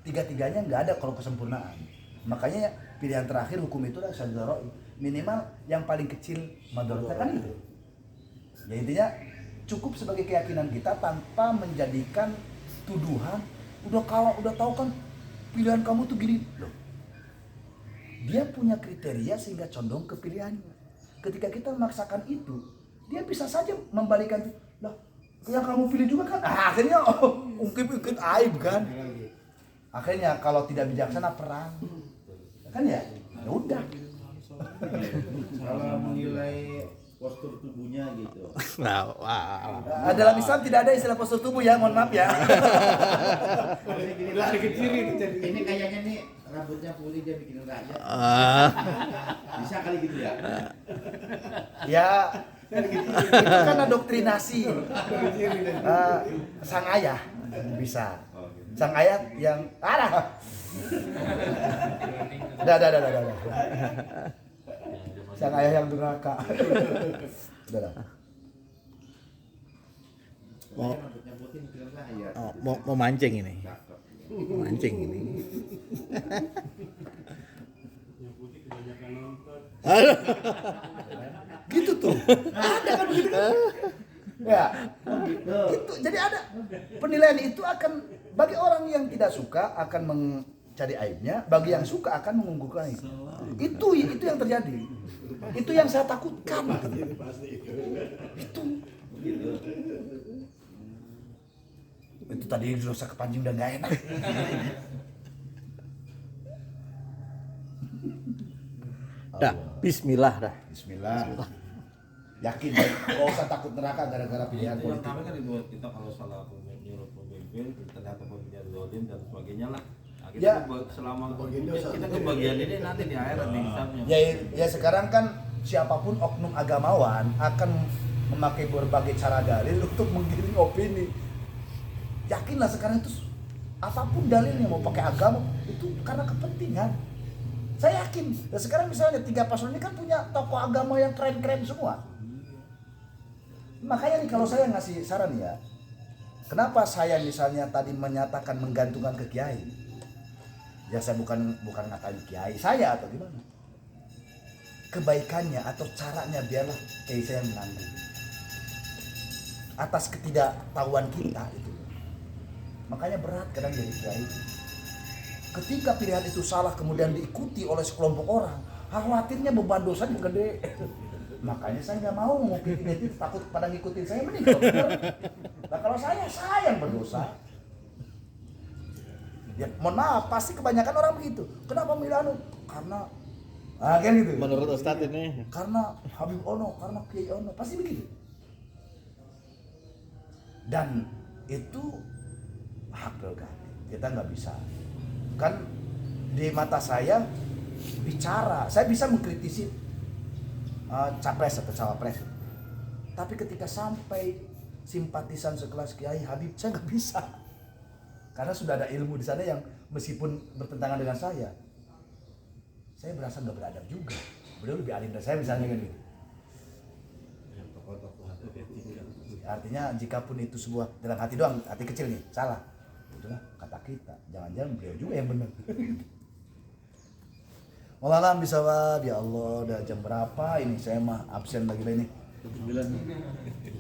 S1: tiga-tiganya nggak ada kalau kesempurnaan. Makanya pilihan terakhir hukum itu adalah syadzaroi. Minimal yang paling kecil madorotnya kan itu. Ya intinya cukup sebagai keyakinan kita tanpa menjadikan tuduhan. Udah tahu kan pilihan kamu tuh gini loh. Dia punya kriteria sehingga condong ke pilihannya. Ketika kita memaksakan itu, dia bisa saja membalikan loh. Yang kamu pilih juga kan, akhirnya ungkit aib kan. Akhirnya kalau tidak bijaksana perang, kan ya, ya udah.
S7: Kalau menilai postur tubuhnya gitu.
S3: Nah, wah.
S1: Dalam Islam tidak ada istilah postur tubuh ya, mohon maaf ya.
S7: Ini kayaknya nih rambutnya putih dia bikin raja. Bisa kali gitu ya?
S1: Ya, itu kan doktrinasi sang ayah bisa. Sang ayah yang dah. Sang ayah yang durhaka. Udah lah.
S7: Rambutnya putih bikin raja.
S3: Mau mancing ini. Mancing ini.
S1: Gitu tuh. Ada kan begitu kan? Ya. Itu jadi ada penilaian itu akan bagi orang yang tidak suka akan mencari aibnya, bagi yang suka akan mengunggulkan itu. Itu yang terjadi. Itu yang saya takutkan. Itu tadi dosa kepancing udah nggak enak.
S3: Dah, bismillah dah.
S1: Bismillah. Yakin, nggak usah takut neraka gara-gara pilihan
S6: Yang
S1: politik.
S6: pertama kan dibuat kita kalau salah nyuruh pemimpin, ternyata pemimpinnya zalim dan sebagainya lah. Nah, kita
S1: Ya.
S6: selama kita kebagian ini nanti di akhirat di hisabnya.
S1: Ya sekarang kan siapapun oknum agamawan akan memakai berbagai cara dalil untuk menggiring opini. Yakinlah sekarang itu apapun dalilnya mau pakai agama itu karena kepentingan. Saya yakin. Dan sekarang misalnya 3 paslon ini kan punya tokoh agama yang keren-keren semua. Makanya nih kalau saya ngasih saran ya, kenapa saya misalnya tadi menyatakan menggantungkan ke kiai? Ya saya bukan ngatain kiai saya atau gimana. Kebaikannya atau caranya biarlah kiai saya menanggung. Atas ketidaktahuan kita itu. Makanya berat kadang jadi kiai. Ketika pilihan itu salah kemudian diikuti oleh sekelompok orang, khawatirnya beban dosanya gede. Makanya saya nggak mau ngikutin itu, takut pada ngikutin saya mending kalau benar. Nah kalau saya yang berdosa. Ya mohon maaf, pasti kebanyakan orang begitu. Kenapa milih anu? Karena kan gitu.
S3: Menurut Ustadz ini
S1: Karena Habib Ono, karena Kiai Ono, pasti begitu. Dan itu hak prerogatif, kita nggak bisa. Kan di mata saya bicara, saya bisa mengkritisi capres atau cawapres. Tapi ketika sampai simpatisan sekelas Kiai Habib, saya nggak bisa. Karena sudah ada ilmu di sana yang meskipun bertentangan dengan saya berasa nggak beradab juga. Beliau lebih alim dari saya misalnya kan gitu. Artinya jikapun itu sebuah dalam hati doang, hati kecil nih, salah. Itulah kata kita, jangan-jangan beliau juga yang benar. Malam bisa ya Allah, udah jam berapa ini saya mah absen lagi ini.